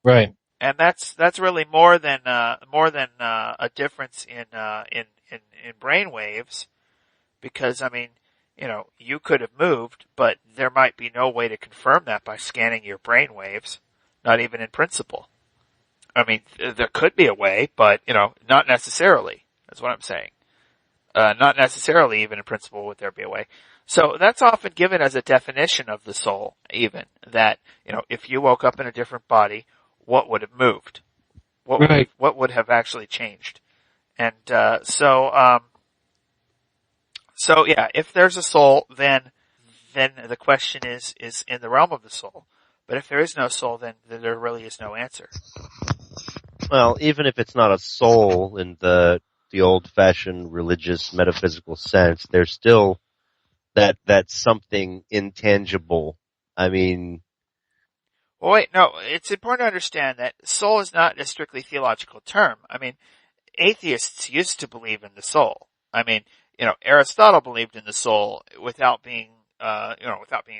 Right. And that's really more than a difference in brain waves, because I mean, you could have moved, but there might be no way to confirm that by scanning your brain waves, not even in principle. I mean, there could be a way, but not necessarily. That's what I'm saying. Not necessarily even in principle would there be a way. So that's often given as a definition of the soul, even, that, if you woke up in a different body, what would have moved? What would have actually changed? And, so yeah, if there's a soul, then the question is in the realm of the soul. But if there is no soul, then there really is no answer. Well, even if it's not a soul in the old-fashioned religious metaphysical sense, there's still that something intangible. I mean, well, wait, no, it's important to understand that soul is not a strictly theological term. I mean, atheists used to believe in the soul. I mean, Aristotle believed in the soul without being a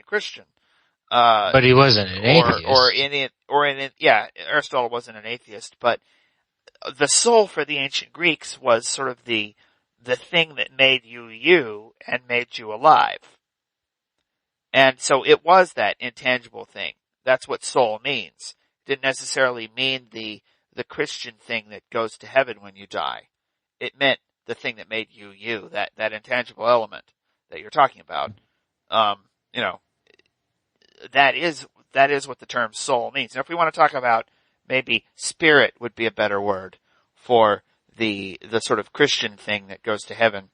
Christian. But he wasn't an atheist. Aristotle wasn't an atheist, but the soul for the ancient Greeks was sort of the thing that made you and made you alive. And so it was that intangible thing. That's what soul means. It didn't necessarily mean the Christian thing that goes to heaven when you die. It meant the thing that made you, that intangible element that you're talking about. That is what the term soul means. Now, if we want to talk about, maybe spirit would be a better word for the sort of Christian thing that goes to heaven.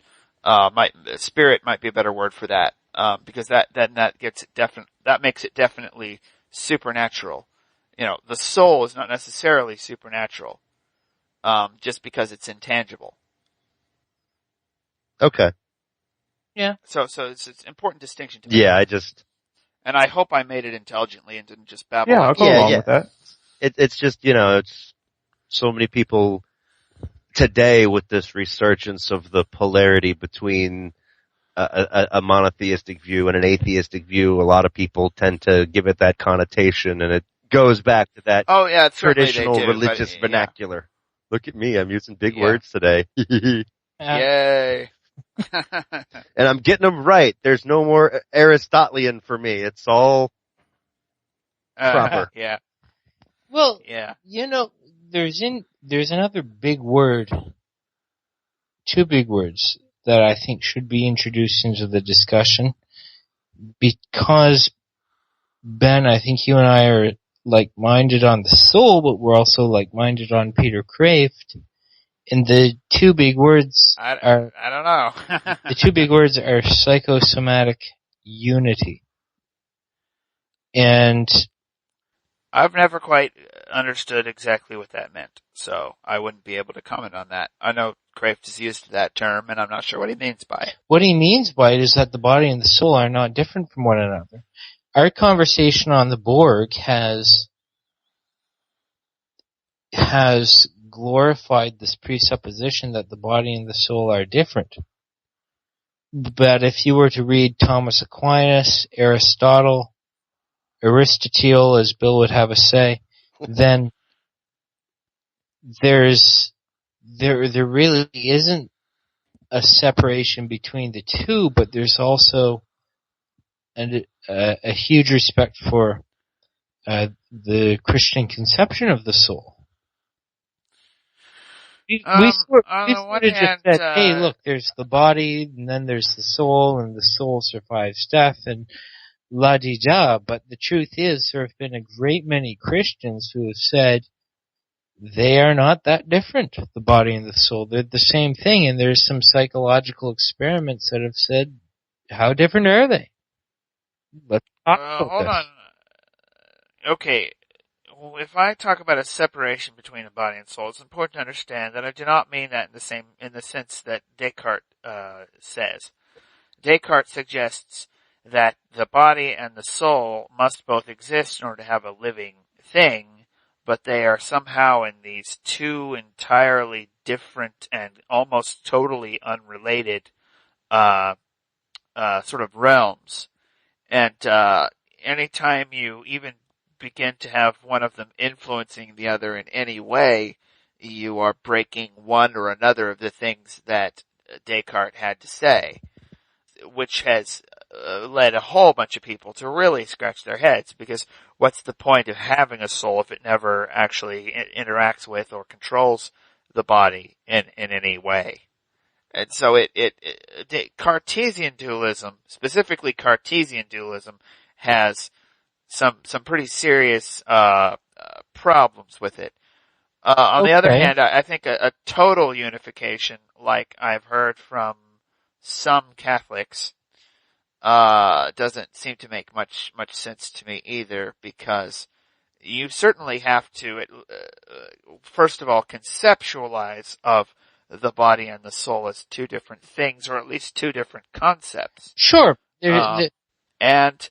Spirit might be a better word for that, because that makes it definitely supernatural. The soul is not necessarily supernatural, just because it's intangible. okay. Yeah. So it's an important distinction to make. Yeah, and I hope I made it intelligently and didn't just babble. Yeah, I'll go along with that. It's just, it's so many people today with this resurgence of the polarity between a monotheistic view and an atheistic view. A lot of people tend to give it that connotation, and it goes back to that traditional religious vernacular. Look at me, I'm using big words today. Yay. And I'm getting them right. There's no more Aristotelian for me. It's all proper. Yeah. Well, yeah. There's another big word, two big words that I think should be introduced into the discussion, because, Ben, I think you and I are like-minded on the soul, but we're also like-minded on Peter Kraft. And the two big words I don't know. the two big words are psychosomatic unity. And I've never quite understood exactly what that meant, so I wouldn't be able to comment on that. I know Kraft has used that term, and I'm not sure what he means by it. What he means by it is that the body and the soul are not different from one another. Our conversation on the Borg has glorified this presupposition that the body and the soul are different. But if you were to read Thomas Aquinas, Aristotle, as Bill would have us say, then there really isn't a separation between the two, but there's also a huge respect for the Christian conception of the soul. We sort of just said, hey, look, there's the body, and then there's the soul, and the soul survives death, and la-di-da. But the truth is, there have been a great many Christians who have said they are not that different, the body and the soul. They're the same thing, and there's some psychological experiments that have said, how different are they? Let's talk about hold this. on. Okay. If I talk about a separation between the body and soul, it's important to understand that I do not mean that in the sense that Descartes says. Descartes suggests that the body and the soul must both exist in order to have a living thing, but they are somehow in these two entirely different and almost totally unrelated sort of realms. And anytime you even begin to have one of them influencing the other in any way, you are breaking one or another of the things that Descartes had to say, which has led a whole bunch of people to really scratch their heads, because what's the point of having a soul if it never actually interacts with or controls the body in any way? And so Cartesian dualism, specifically Cartesian dualism, has some pretty serious problems with it. On the other hand, I think a total unification, like I've heard from some Catholics, doesn't seem to make much sense to me either, because you certainly have to, first of all, conceptualize of the body and the soul as two different things, or at least two different concepts. Sure. And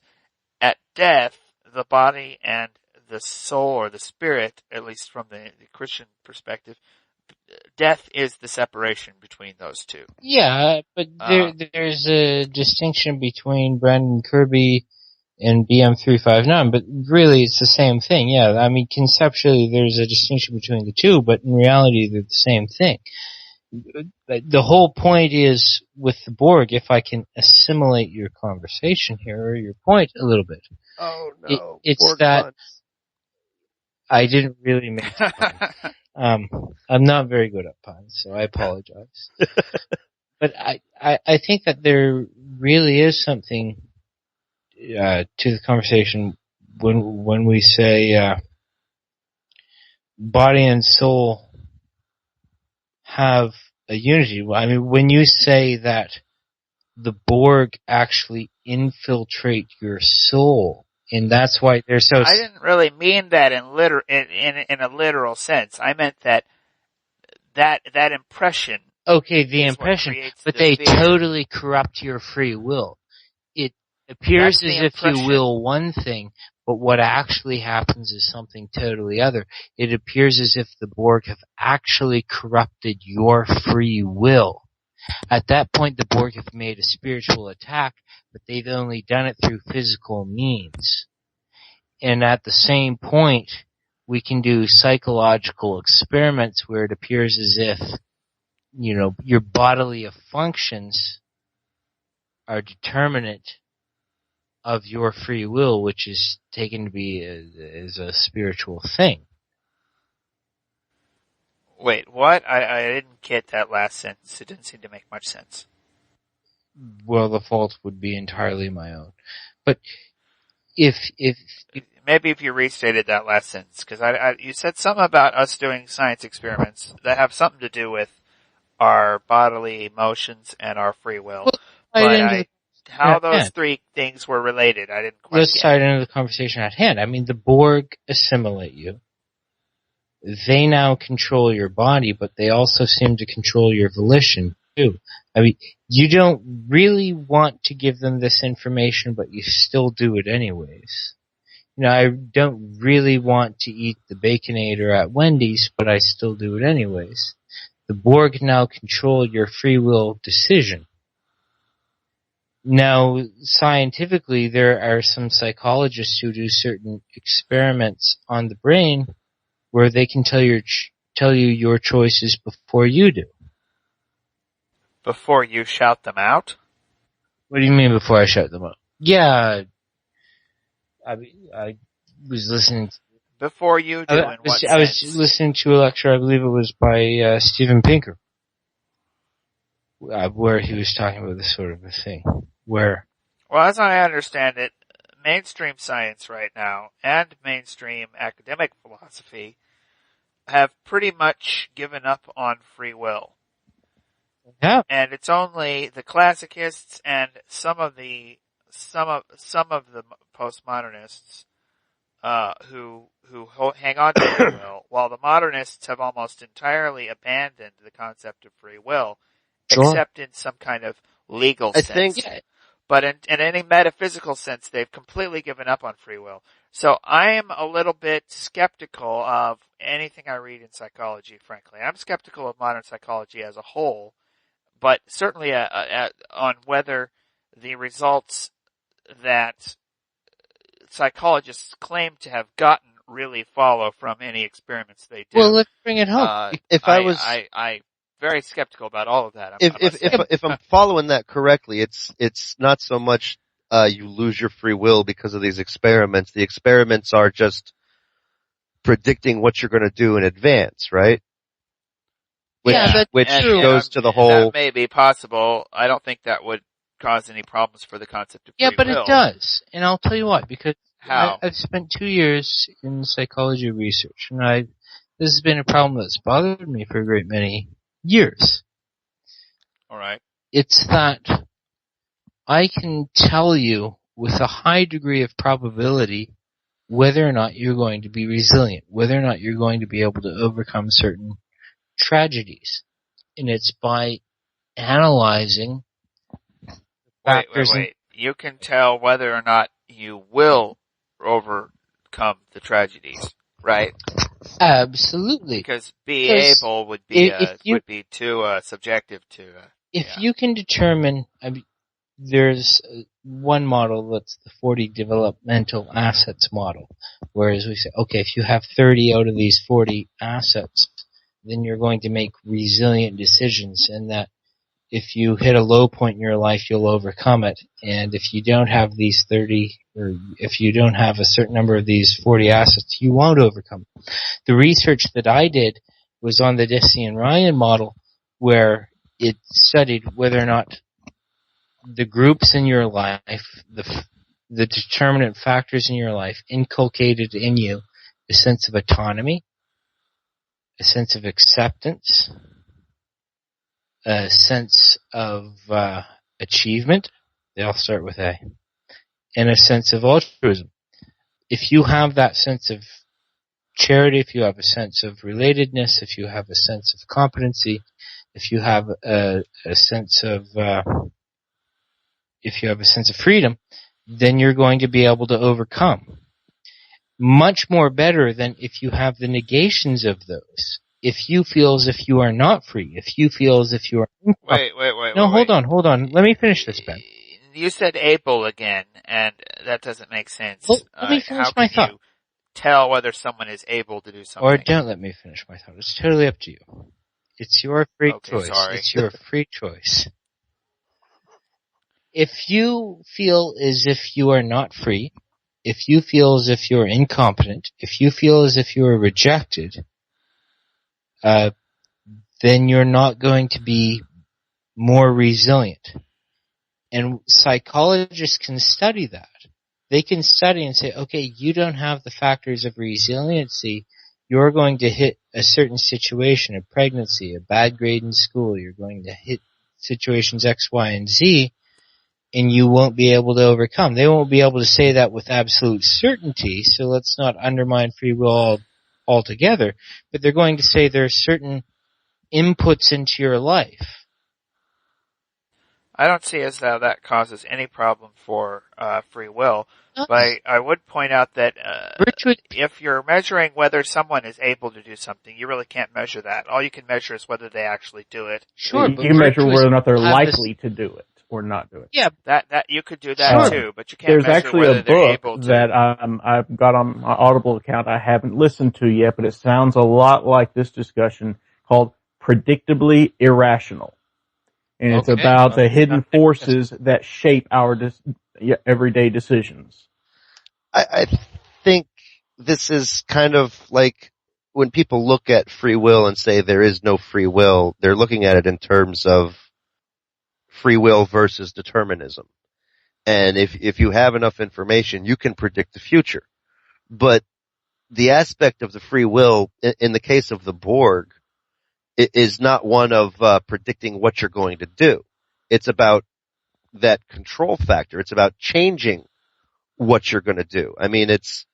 at death, the body and the soul, or the spirit, at least from the Christian perspective, death is the separation between those two. Yeah, but there's a distinction between Brandon Kirby and BM359, but really it's the same thing. Yeah, I mean, conceptually there's a distinction between the two, but in reality they're the same thing. The whole point is, with the Borg, if I can assimilate your conversation here, or your point a little bit. Oh no. It's Borg that puns. I didn't really make the pun. I'm not very good at puns, so I apologize. But I think that there really is something to the conversation when we say body and soul have a unity. I mean, when you say that the Borg actually infiltrate your soul, and that's why they're so. I didn't really mean that in a literal sense. I meant that impression. Okay, the impression, but they totally corrupt your free will. It appears as if you will one thing, but what actually happens is something totally other. It appears as if the Borg have actually corrupted your free will. At that point, the Borg have made a spiritual attack, but they've only done it through physical means. And at the same point, we can do psychological experiments where it appears as if, your bodily functions are determinate of your free will, which is taken to be as a spiritual thing. Wait, what? I didn't get that last sentence. It didn't seem to make much sense. Well, the fault would be entirely my own. But if maybe if you restated that last sentence, because you said something about us doing science experiments that have something to do with our bodily emotions and our free will. But how those three things were related, I didn't quite get. Let's tie it into the conversation at hand. I mean, the Borg assimilate you. They now control your body, but they also seem to control your volition, too. I mean, you don't really want to give them this information, but you still do it anyways. I don't really want to eat the Baconator at Wendy's, but I still do it anyways. The Borg now control your free will decision. Now, scientifically, there are some psychologists who do certain experiments on the brain where they can tell you your choices before you do. Before you shout them out? What do you mean before I shout them out? Yeah, I was listening. Before you do, in what sense? I was listening to a lecture, I believe it was by Steven Pinker, where he was talking about this sort of a thing. Well, as I understand it, mainstream science right now and mainstream academic philosophy have pretty much given up on free will. Yeah. And it's only the classicists and some of the postmodernists who hang on to free will, while the modernists have almost entirely abandoned the concept of free will, except in some kind of legal sense. But in any metaphysical sense, they've completely given up on free will. So I am a little bit skeptical of anything I read in psychology, frankly. I'm skeptical of modern psychology as a whole, but certainly on whether the results that psychologists claim to have gotten really follow from any experiments they do. Well, let's bring it home. I'm very skeptical about all of that. If I'm following that correctly, it's not so much you lose your free will because of these experiments. The experiments are just predicting what you're going to do in advance, right? Which goes to the whole. That may be possible. I don't think that would cause any problems for the concept of free will. Yeah, but it does, and I'll tell you what. Because how I've spent 2 years in psychology research, and this has been a problem that's bothered me for a great many years. All right. It's that I can tell you with a high degree of probability whether or not you're going to be resilient, whether or not you're going to be able to overcome certain tragedies. And it's by analyzing factors. Wait. You can tell whether or not you will overcome the tragedies, right? Absolutely. Because able would be too subjective to. If you can determine, there's one model that's the 40 developmental assets model, whereas we say, okay, if you have 30 out of these 40 assets, then you're going to make resilient decisions, and that if you hit a low point in your life, you'll overcome it. And if you don't have these 30, or if you don't have a certain number of these 40 assets, you won't overcome it. The research that I did was on the Deci and Ryan model, where it studied whether or not the groups in your life, the determinant factors in your life inculcated in you a sense of autonomy, a sense of acceptance, a sense of achievement, they all start with A, and a sense of altruism. If you have that sense of charity, if you have a sense of relatedness, if you have a sense of competency, if you have a sense of freedom, then you're going to be able to overcome. Much more better than if you have the negations of those. If you feel as if you are not free, if you feel as if you are... Wait. No, hold on. Let me finish this, Ben. You said able again, and that doesn't make sense. Well, let me finish my thought. You tell whether someone is able to do something? Or don't let me finish my thought. It's totally up to you. It's your free choice. Sorry. It's your free choice. If you feel as if you are not free, if you feel as if you're incompetent, if you feel as if you are rejected, then you're not going to be more resilient. And psychologists can study that. They can study and say, okay, you don't have the factors of resiliency. You're going to hit a certain situation, a pregnancy, a bad grade in school. You're going to hit situations X, Y, and Z, and you won't be able to overcome. They won't be able to say that with absolute certainty, so let's not undermine free will altogether. But they're going to say there are certain inputs into your life. I don't see as though that causes any problem for free will. But I would point out that if you're measuring whether someone is able to do something, you really can't measure that. All you can measure is whether they actually do it. Sure, you can measure whether or not they're likely to do it or not do it. Yeah, that you could do that too, but you can't measure whether they're able to. There's actually a book that I've got on my Audible account I haven't listened to yet, but it sounds a lot like this discussion, called Predictably Irrational. And it's about the hidden forces that shape our everyday decisions. I think this is kind of like when people look at free will and say there is no free will, they're looking at it in terms of free will versus determinism. And if you have enough information, you can predict the future. But the aspect of the free will, in the case of the Borg, is not one of predicting what you're going to do. It's about that control factor. It's about changing what you're going to do. I mean, it's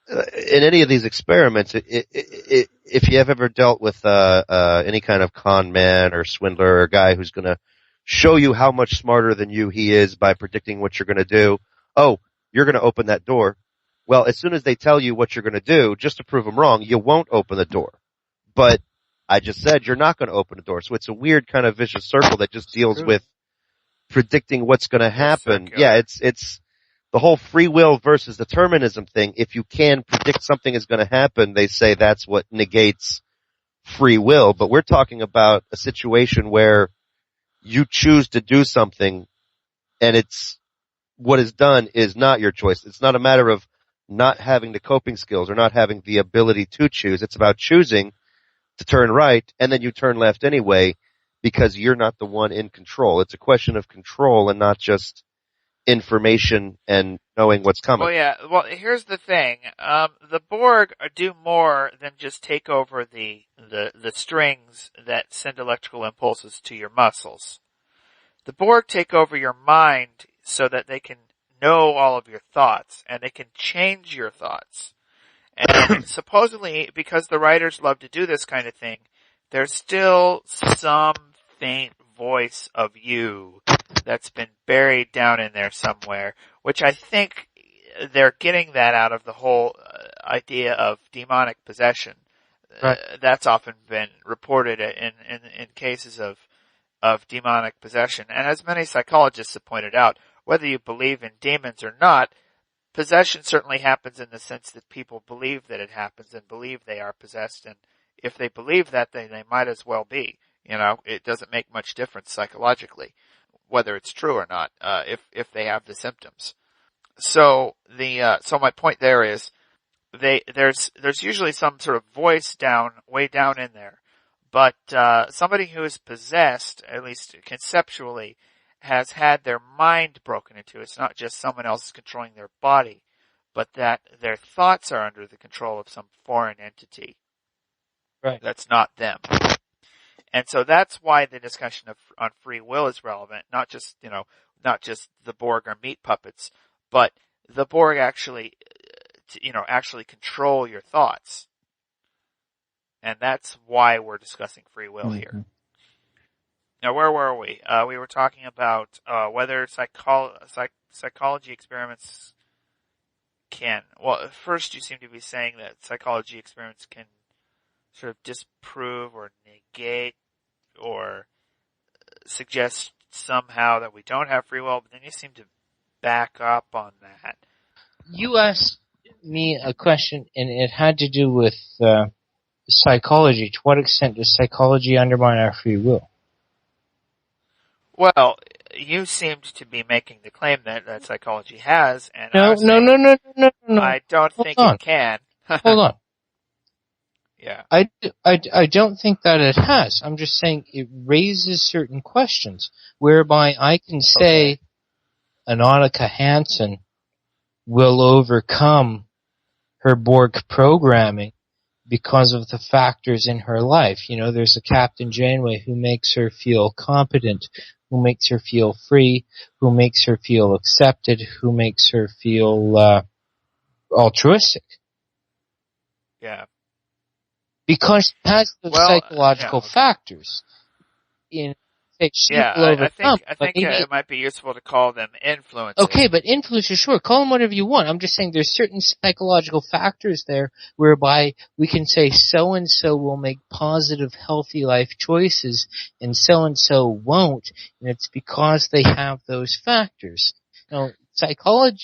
in any of these experiments. If you have ever dealt with any kind of con man or swindler or guy who's going to show you how much smarter than you he is by predicting what you're going to do. Oh, you're going to open that door. Well, as soon as they tell you what you're going to do, just to prove them wrong, you won't open the door. But I just said you're not going to open the door. So it's a weird kind of vicious circle that just deals with predicting what's going to happen. Yeah, it's the whole free will versus determinism thing, if you can predict something is going to happen, they say that's what negates free will. But we're talking about a situation where you choose to do something and it's what is done is not your choice. It's not a matter of not having the coping skills or not having the ability to choose. It's about choosing to turn right and then you turn left anyway because you're not the one in control. It's a question of control and not just information and knowing what's coming. Well, yeah. Well, here's the thing. The Borg do more than just take over the strings that send electrical impulses to your muscles. The Borg take over your mind so that they can know all of your thoughts and they can change your thoughts. And supposedly, because the writers love to do this kind of thing, there's still some faint voice of you that's been buried down in there somewhere, which I think they're getting that out of the whole idea of demonic possession. Right. That's often been reported in cases of demonic possession. And as many psychologists have pointed out, whether you believe in demons or not, possession certainly happens in the sense that people believe that it happens and believe they are possessed. And if they believe that, then they might as well be. You know, it doesn't make much difference psychologically, whether it's true or not, if they have the symptoms. So so my point there is, there's usually some sort of voice way down in there. But, somebody who is possessed, at least conceptually, has had their mind broken into. It's not just someone else controlling their body, but that their thoughts are under the control of some foreign entity. Right. That's not them. And so that's why the discussion on free will is relevant. Not just the Borg are meat puppets, but the Borg actually control your thoughts. And that's why we're discussing free will here. Now, where were we? We were talking about whether psychology experiments can. Well, first you seem to be saying that psychology experiments can sort of disprove or negate or suggest somehow that we don't have free will, but then you seem to back up on that. You asked me a question, and it had to do with psychology. To what extent does psychology undermine our free will? Well, you seemed to be making the claim that psychology has, and No. I don't think on. it can. Hold on. Yeah. I don't think that it has. I'm just saying it raises certain questions whereby I can say Annika Hansen will overcome her Borg programming because of the factors in her life. You know, there's a Captain Janeway who makes her feel competent, who makes her feel free, who makes her feel accepted, who makes her feel altruistic. Yeah. Because she has those psychological factors. I think it might be useful to call them influences. Okay, but influences, sure, call them whatever you want. I'm just saying there's certain psychological factors there whereby we can say so-and-so will make positive, healthy life choices and so-and-so won't, and it's because they have those factors. Now,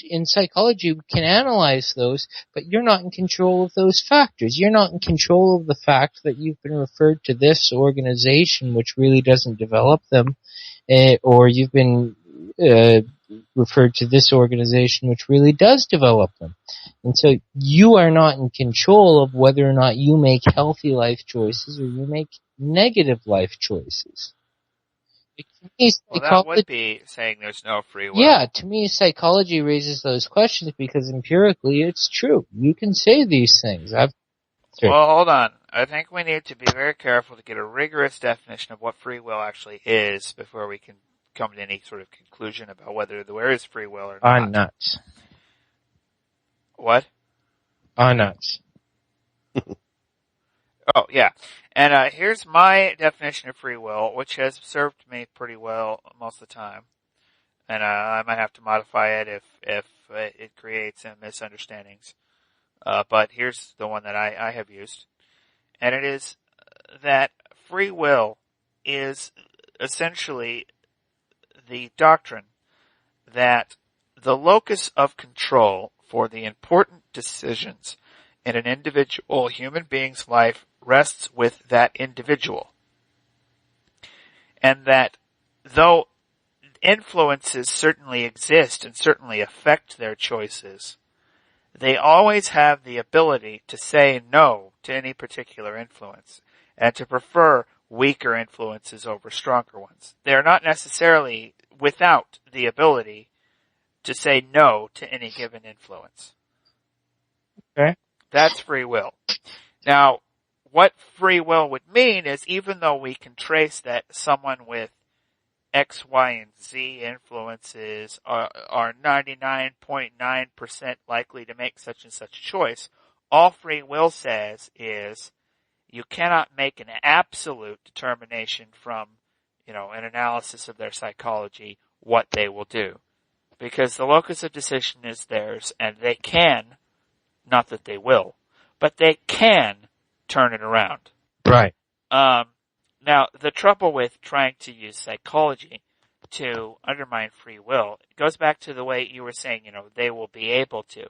in psychology, we can analyze those, but you're not in control of those factors. You're not in control of the fact that you've been referred to this organization, which really doesn't develop them, or you've been referred to this organization, which really does develop them. And so you are not in control of whether or not you make healthy life choices or you make negative life choices. To me, that would be saying there's no free will. Yeah, to me, psychology raises those questions because empirically it's true. You can say these things. Well, hold on. I think we need to be very careful to get a rigorous definition of what free will actually is before we can come to any sort of conclusion about whether there is free will or not. I'm nuts. What? I'm nuts. Oh, yeah. And here's my definition of free will, which has served me pretty well most of the time. And I might have to modify it if it creates misunderstandings. But here's the one that I have used. And it is that free will is essentially the doctrine that the locus of control for the important decisions in an individual human being's life rests with that individual. And that though influences certainly exist and certainly affect their choices, they always have the ability to say no to any particular influence and to prefer weaker influences over stronger ones. They are not necessarily without the ability to say no to any given influence. Okay. That's free will. Now, what free will would mean is even though we can trace that someone with X, Y, and Z influences are 99.9% likely to make such and such a choice, all free will says is you cannot make an absolute determination from, an analysis of their psychology what they will do. Because the locus of decision is theirs, and they can, not that they will, but they can turn it around. Right. Now, the trouble with trying to use psychology to undermine free will, it goes back to the way you were saying, they will be able to.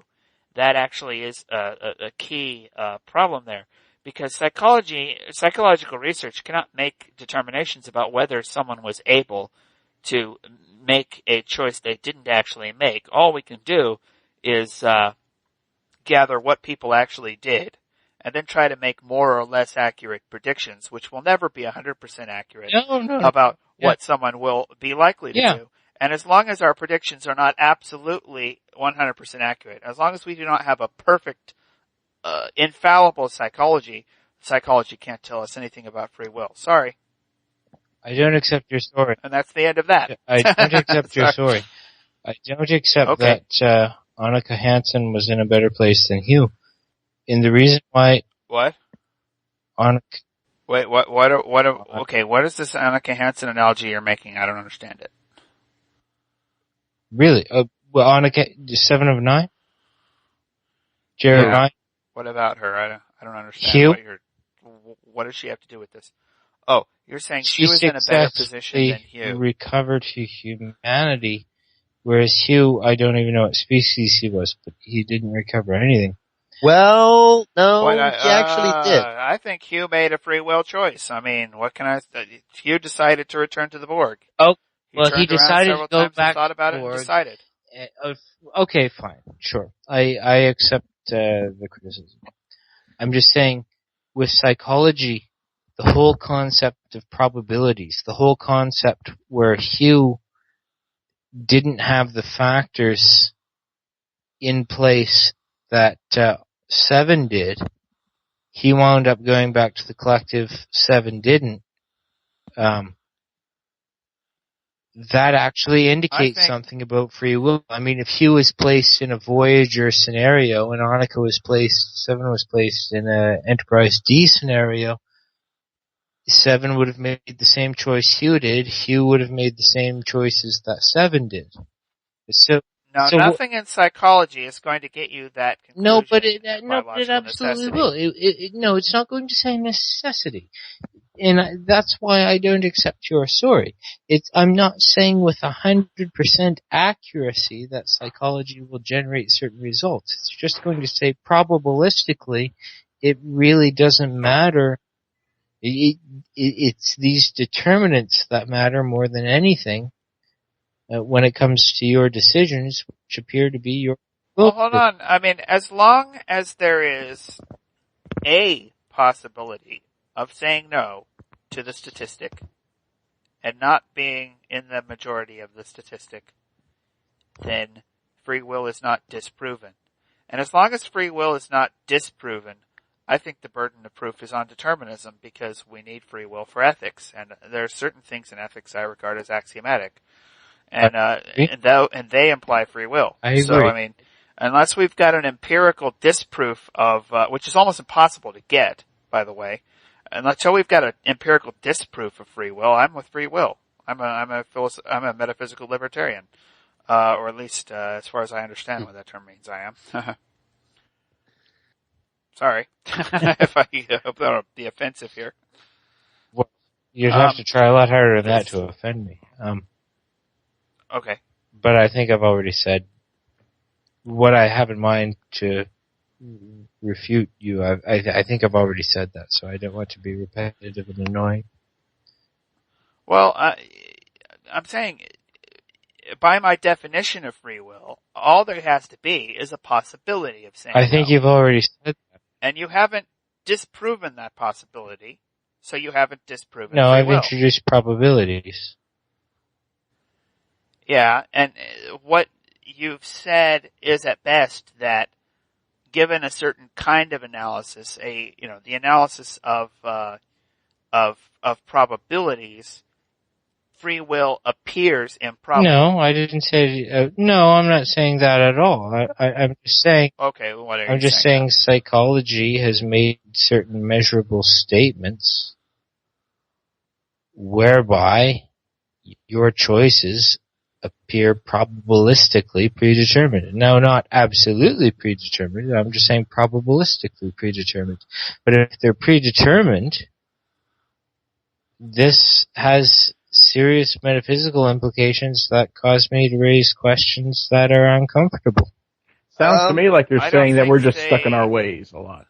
That actually is a key problem there. Because psychological research cannot make determinations about whether someone was able to make a choice they didn't actually make. All we can do is gather what people actually did, and then try to make more or less accurate predictions, which will never be 100% accurate about what someone will be likely to do. And as long as our predictions are not absolutely 100% accurate, as long as we do not have a perfect, infallible psychology can't tell us anything about free will. Sorry. I don't accept your story. And that's the end of that. I don't accept your story. I don't accept that Annika Hansen was in a better place than Hugh. And the reason why... What? Annika... Wait, okay, what is this Annika Hansen analogy you're making? I don't understand it. Really? Well, Annika, 7 of 9? Jared 9? What about her? I don't understand. Hugh? What does she have to do with this? Oh, you're saying she was in a better position than Hugh. Recovered to humanity, whereas Hugh, I don't even know what species he was, but he didn't recover anything. Well, no, he actually did. I think Hugh made a free will choice. I mean, what can I say? Hugh decided to return to the Borg. Oh, well, he decided to go back thought about to the Borg. It and decided. Okay, fine, sure. I accept the criticism. I'm just saying, with psychology, the whole concept of probabilities, the whole concept where Hugh didn't have the factors in place that 7 did, he wound up going back to the collective, 7 didn't. That actually indicates something about free will. I mean, if Hugh was placed in a Voyager scenario and Annika was placed, 7 was placed in a Enterprise D scenario, 7 would have made the same choice Hugh did. Hugh would have made the same choices that 7 did. So nothing in psychology is going to get you that conclusion. No, but it absolutely necessity. will. No, it's not going to say necessity. And that's why I don't accept your story. I'm not saying with 100% accuracy that psychology will generate certain results. It's just going to say probabilistically, it really doesn't matter. It's these determinants that matter more than anything when it comes to your decisions, which appear to be your... Well, hold on. I mean, as long as there is a possibility of saying no to the statistic and not being in the majority of the statistic, then free will is not disproven. And as long as free will is not disproven, I think the burden of proof is on determinism because we need free will for ethics. And there are certain things in ethics I regard as axiomatic. And they imply free will. I agree. So, I mean, unless we've got an empirical disproof of, which is almost impossible to get, by the way, until we've got an empirical disproof of free will, I'm with free will. I'm a metaphysical libertarian, or at least as far as I understand what that term means, I am. Sorry, if I hope that'll be offensive here. Well, you'd have to try a lot harder than that to offend me. Okay. But I think I've already said what I have in mind to refute you. I think I've already said that, so I don't want to be repetitive and annoying. Well, I'm saying, by my definition of free will, all there has to be is a possibility of saying I think no. you've already said that. And you haven't disproven that possibility, so you haven't disproven No, free I've will. introduced probabilities. Yeah, and what you've said is at best that given a certain kind of analysis, the analysis of probabilities, free will appears improbable. No, I didn't say. No, I'm not saying that at all. I'm just saying. Okay, well, what are I'm you just saying? saying psychology has made certain measurable statements whereby your choices appear probabilistically predetermined. Now, not absolutely predetermined. I'm just saying probabilistically predetermined. But if they're predetermined, this has serious metaphysical implications that cause me to raise questions that are uncomfortable. Sounds to me like you're I don't saying that we're think just stuck in our they- ways a lot.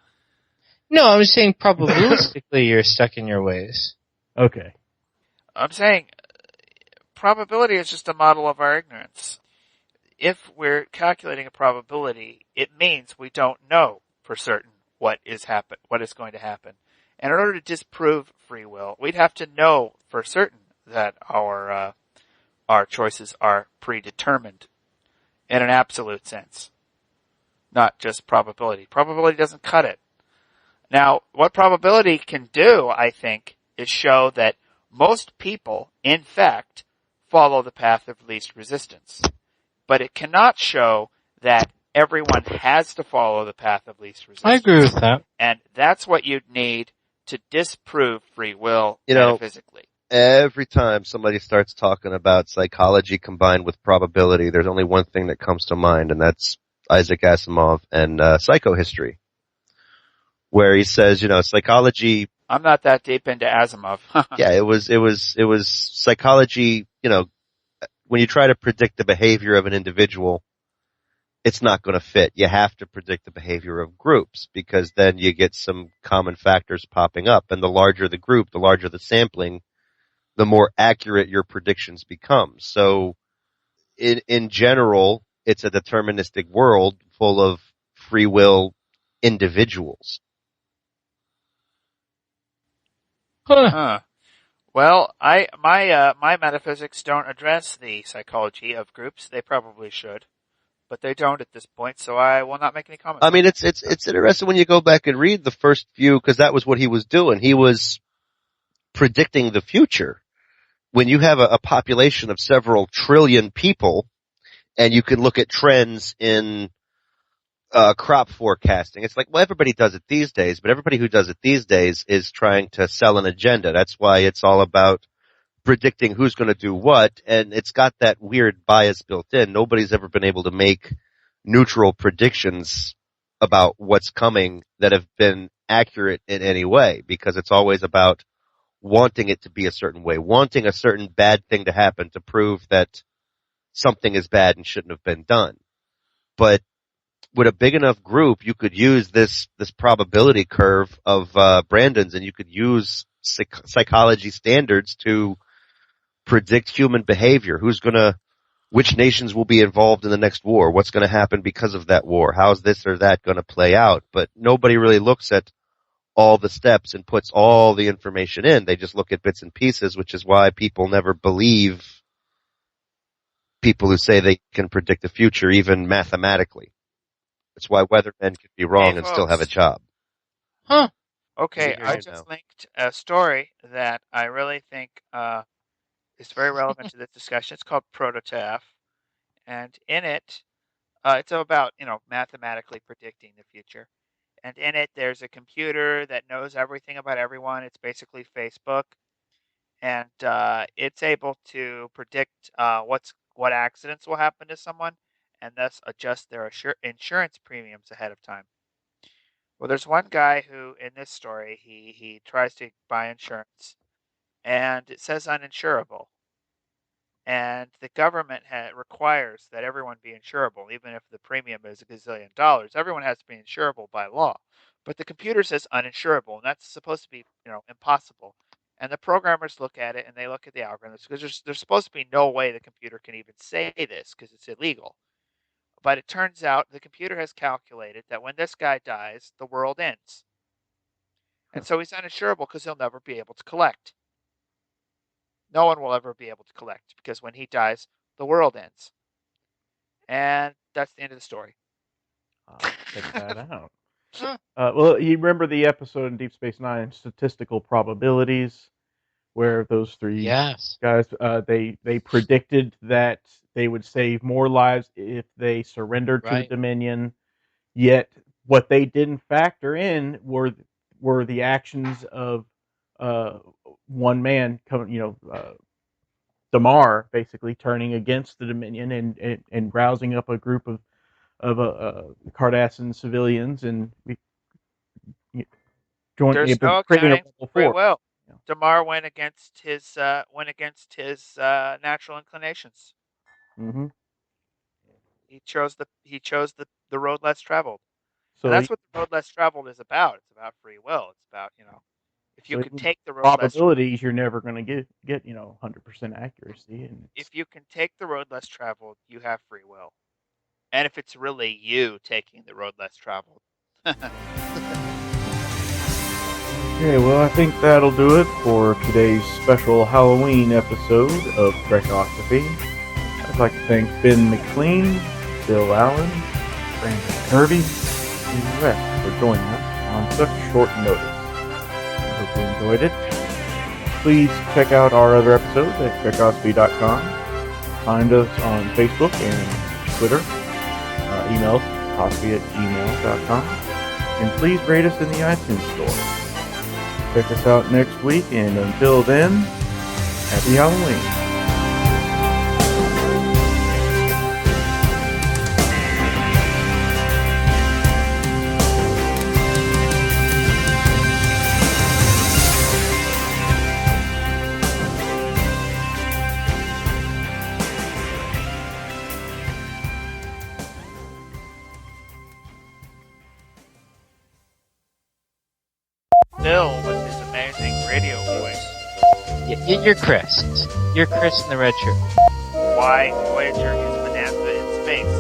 No, I'm saying probabilistically you're stuck in your ways. Okay. I'm saying probability is just a model of our ignorance. If we're calculating a probability, it means we don't know for certain what is going to happen. And in order to disprove free will, we'd have to know for certain that our choices are predetermined in an absolute sense, not just probability. Probability doesn't cut it. Now, what probability can do, I think, is show that most people, in fact, follow the path of least resistance. But it cannot show that everyone has to follow the path of least resistance. I agree with that. And that's what you'd need to disprove free will You know, metaphysically. Every time somebody starts talking about psychology combined with probability, there's only one thing that comes to mind, and that's Isaac Asimov and psychohistory, where he says, psychology. I'm not that deep into Asimov. Yeah, it was psychology. When you try to predict the behavior of an individual, it's not going to fit. You have to predict the behavior of groups because then you get some common factors popping up, and the larger the group, the larger the sampling, the more accurate your predictions become. So in general, it's a deterministic world full of free will individuals. Huh. Well, my metaphysics don't address the psychology of groups. They probably should, but they don't at this point, so I will not make any comments. I mean, it's interesting when you go back and read the first few, because that was what he was doing. He was predicting the future. When you have a population of several trillion people, and you can look at trends in crop forecasting. It's like, well, everybody does it these days, but everybody who does it these days is trying to sell an agenda. That's why it's all about predicting who's going to do what, and it's got that weird bias built in. Nobody's ever been able to make neutral predictions about what's coming that have been accurate in any way, because it's always about wanting it to be a certain way, wanting a certain bad thing to happen to prove that something is bad and shouldn't have been done. But with a big enough group, you could use this probability curve of Brandon's, and you could use psychology standards to predict human behavior. Which nations will be involved in the next war? What's going to happen because of that war? How's this or that going to play out? But nobody really looks at all the steps and puts all the information in. They just look at bits and pieces, which is why people never believe people who say they can predict the future, even mathematically. That's why weathermen could be wrong and still have a job. Huh. Okay, Hear I you just now. linked a story that I really think is very relevant to this discussion. It's called Prototaph, and in it, it's about mathematically predicting the future. And in it, there's a computer that knows everything about everyone. It's basically Facebook, and it's able to predict what accidents will happen to someone, and thus adjust their insurance premiums ahead of time. Well, there's one guy who, in this story, he tries to buy insurance, and it says uninsurable. and the government requires that everyone be insurable, even if the premium is $1 gazillion. Everyone has to be insurable by law. But the computer says uninsurable, and that's supposed to be, impossible. And the programmers look at it, and they look at the algorithms, because there's supposed to be no way the computer can even say this, because it's illegal. But it turns out the computer has calculated that when this guy dies, the world ends. And so he's uninsurable because he'll never be able to collect. No one will ever be able to collect, because when he dies, the world ends. And that's the end of the story. Check that out. Well, you remember the episode in Deep Space Nine, Statistical Probabilities, where those three Yes. guys, they predicted that they would save more lives if they surrendered to the Right. Dominion. Yet, what they didn't factor in were the actions of one man coming, Damar basically turning against the Dominion and rousing up a group of Cardassian civilians, and There's no creating a accounting level for free 4. will. Yeah. Damar went against his natural inclinations. Mm-hmm. He chose the road less traveled. So And that's what the road less traveled is about. It's about free will. It's about, if you so can take the road less probabilities, you're never going to get 100% accuracy. And if you can take the road less traveled, you have free will. And if it's really you taking the road less traveled. Okay, well, I think that'll do it for today's special Halloween episode of Trekosophy. I'd like to thank Ben McLean, Bill Allen, Brandon Kirby, and the rest for joining us on such short notice. I hope you enjoyed it. Please check out our other episodes at Trekosophy.com. Find us on Facebook and Twitter. Email Trekosophy@gmail.com. And please rate us in the iTunes Store. Check us out next week, and until then, happy Halloween. Bill with his amazing radio voice. You're Chris. You're Chris in the red shirt. Why Voyager is Bonanza in space.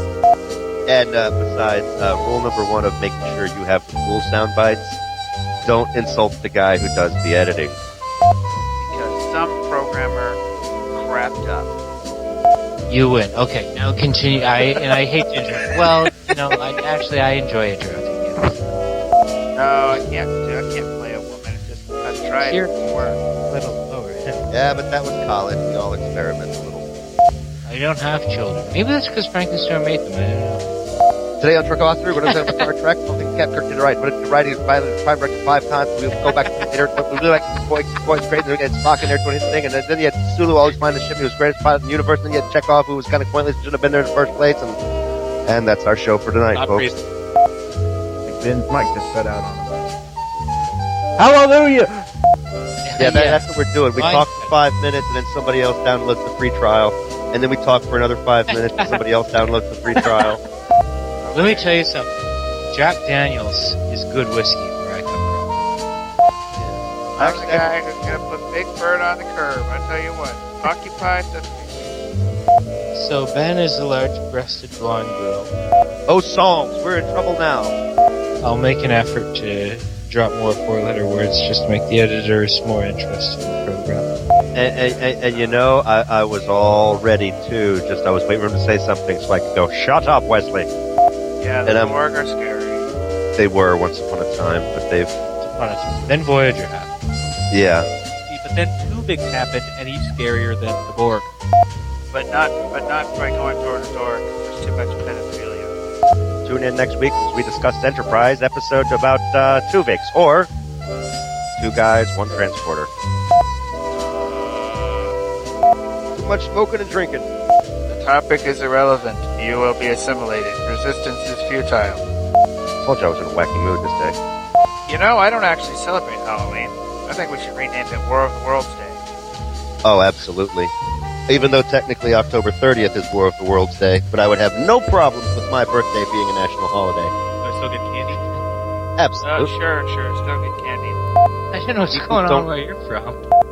And besides, rule number 1 of making sure you have the cool sound bites, don't insult the guy who does the editing. Because some programmer crapped up. You win. Okay, now continue. I hate to interrupt. Well, I enjoy interrupting you. No, I can't play a woman. I've tried Here, it before. a little lower. Yeah, but that was college. We all experiment a little. I don't have children. Maybe that's because Frankenstein made them. I don't know. Today on Trekosophy, we're going to talk about Star Trek. I don't think Captain Kirk did it right. But it's writing five records 5 times. We'll go back later. We really like Boy's great. And it's Spock in there doing his thing. And then you had Sulu always find the ship. He was the greatest pilot in the universe. And then you had Chekhov, who was kind of pointless. Shouldn't have been there in the first place. And that's our show for tonight, folks. Ben's mic just cut out on him. Hallelujah! Yeah, that's what we're doing. We talk for 5 minutes, and then somebody else downloads the free trial. And then we talk for another 5 minutes, and somebody else downloads the free trial. Let me tell you something. Jack Daniels is good whiskey where I come from. I'm the guy who's going to put Big Bird on the curb. I tell you what. Occupy Sesame. So Ben is a large-breasted blonde girl. Oh, songs, we're in trouble now. I'll make an effort to drop more 4-letter words just to make the editors more interested in the program. And I was all ready too. Just I was waiting for him to say something so I could go, "Shut up, Wesley." Yeah, the Borg are scary. They were once upon a time, but they've. Then Voyager happened. Yeah. But then 2 bigs happened, and he's scarier than the Borg. But not by going door to door, because there's too much pedophilia. Tune in next week as we discuss Enterprise episode about Tuvix, or 2 guys, 1 transporter. Too much smoking and drinking. The topic is irrelevant. You will be assimilated. Resistance is futile. Told you I was in a wacky mood this day. I don't actually celebrate Halloween. I think we should rename it War of the Worlds Day. Oh, absolutely. Even though technically October 30th is War of the Worlds Day, but I would have no problems with my birthday being a national holiday. Do I still get candy? Absolutely. Sure, still get candy. I don't know what's People going on don't- where you're from.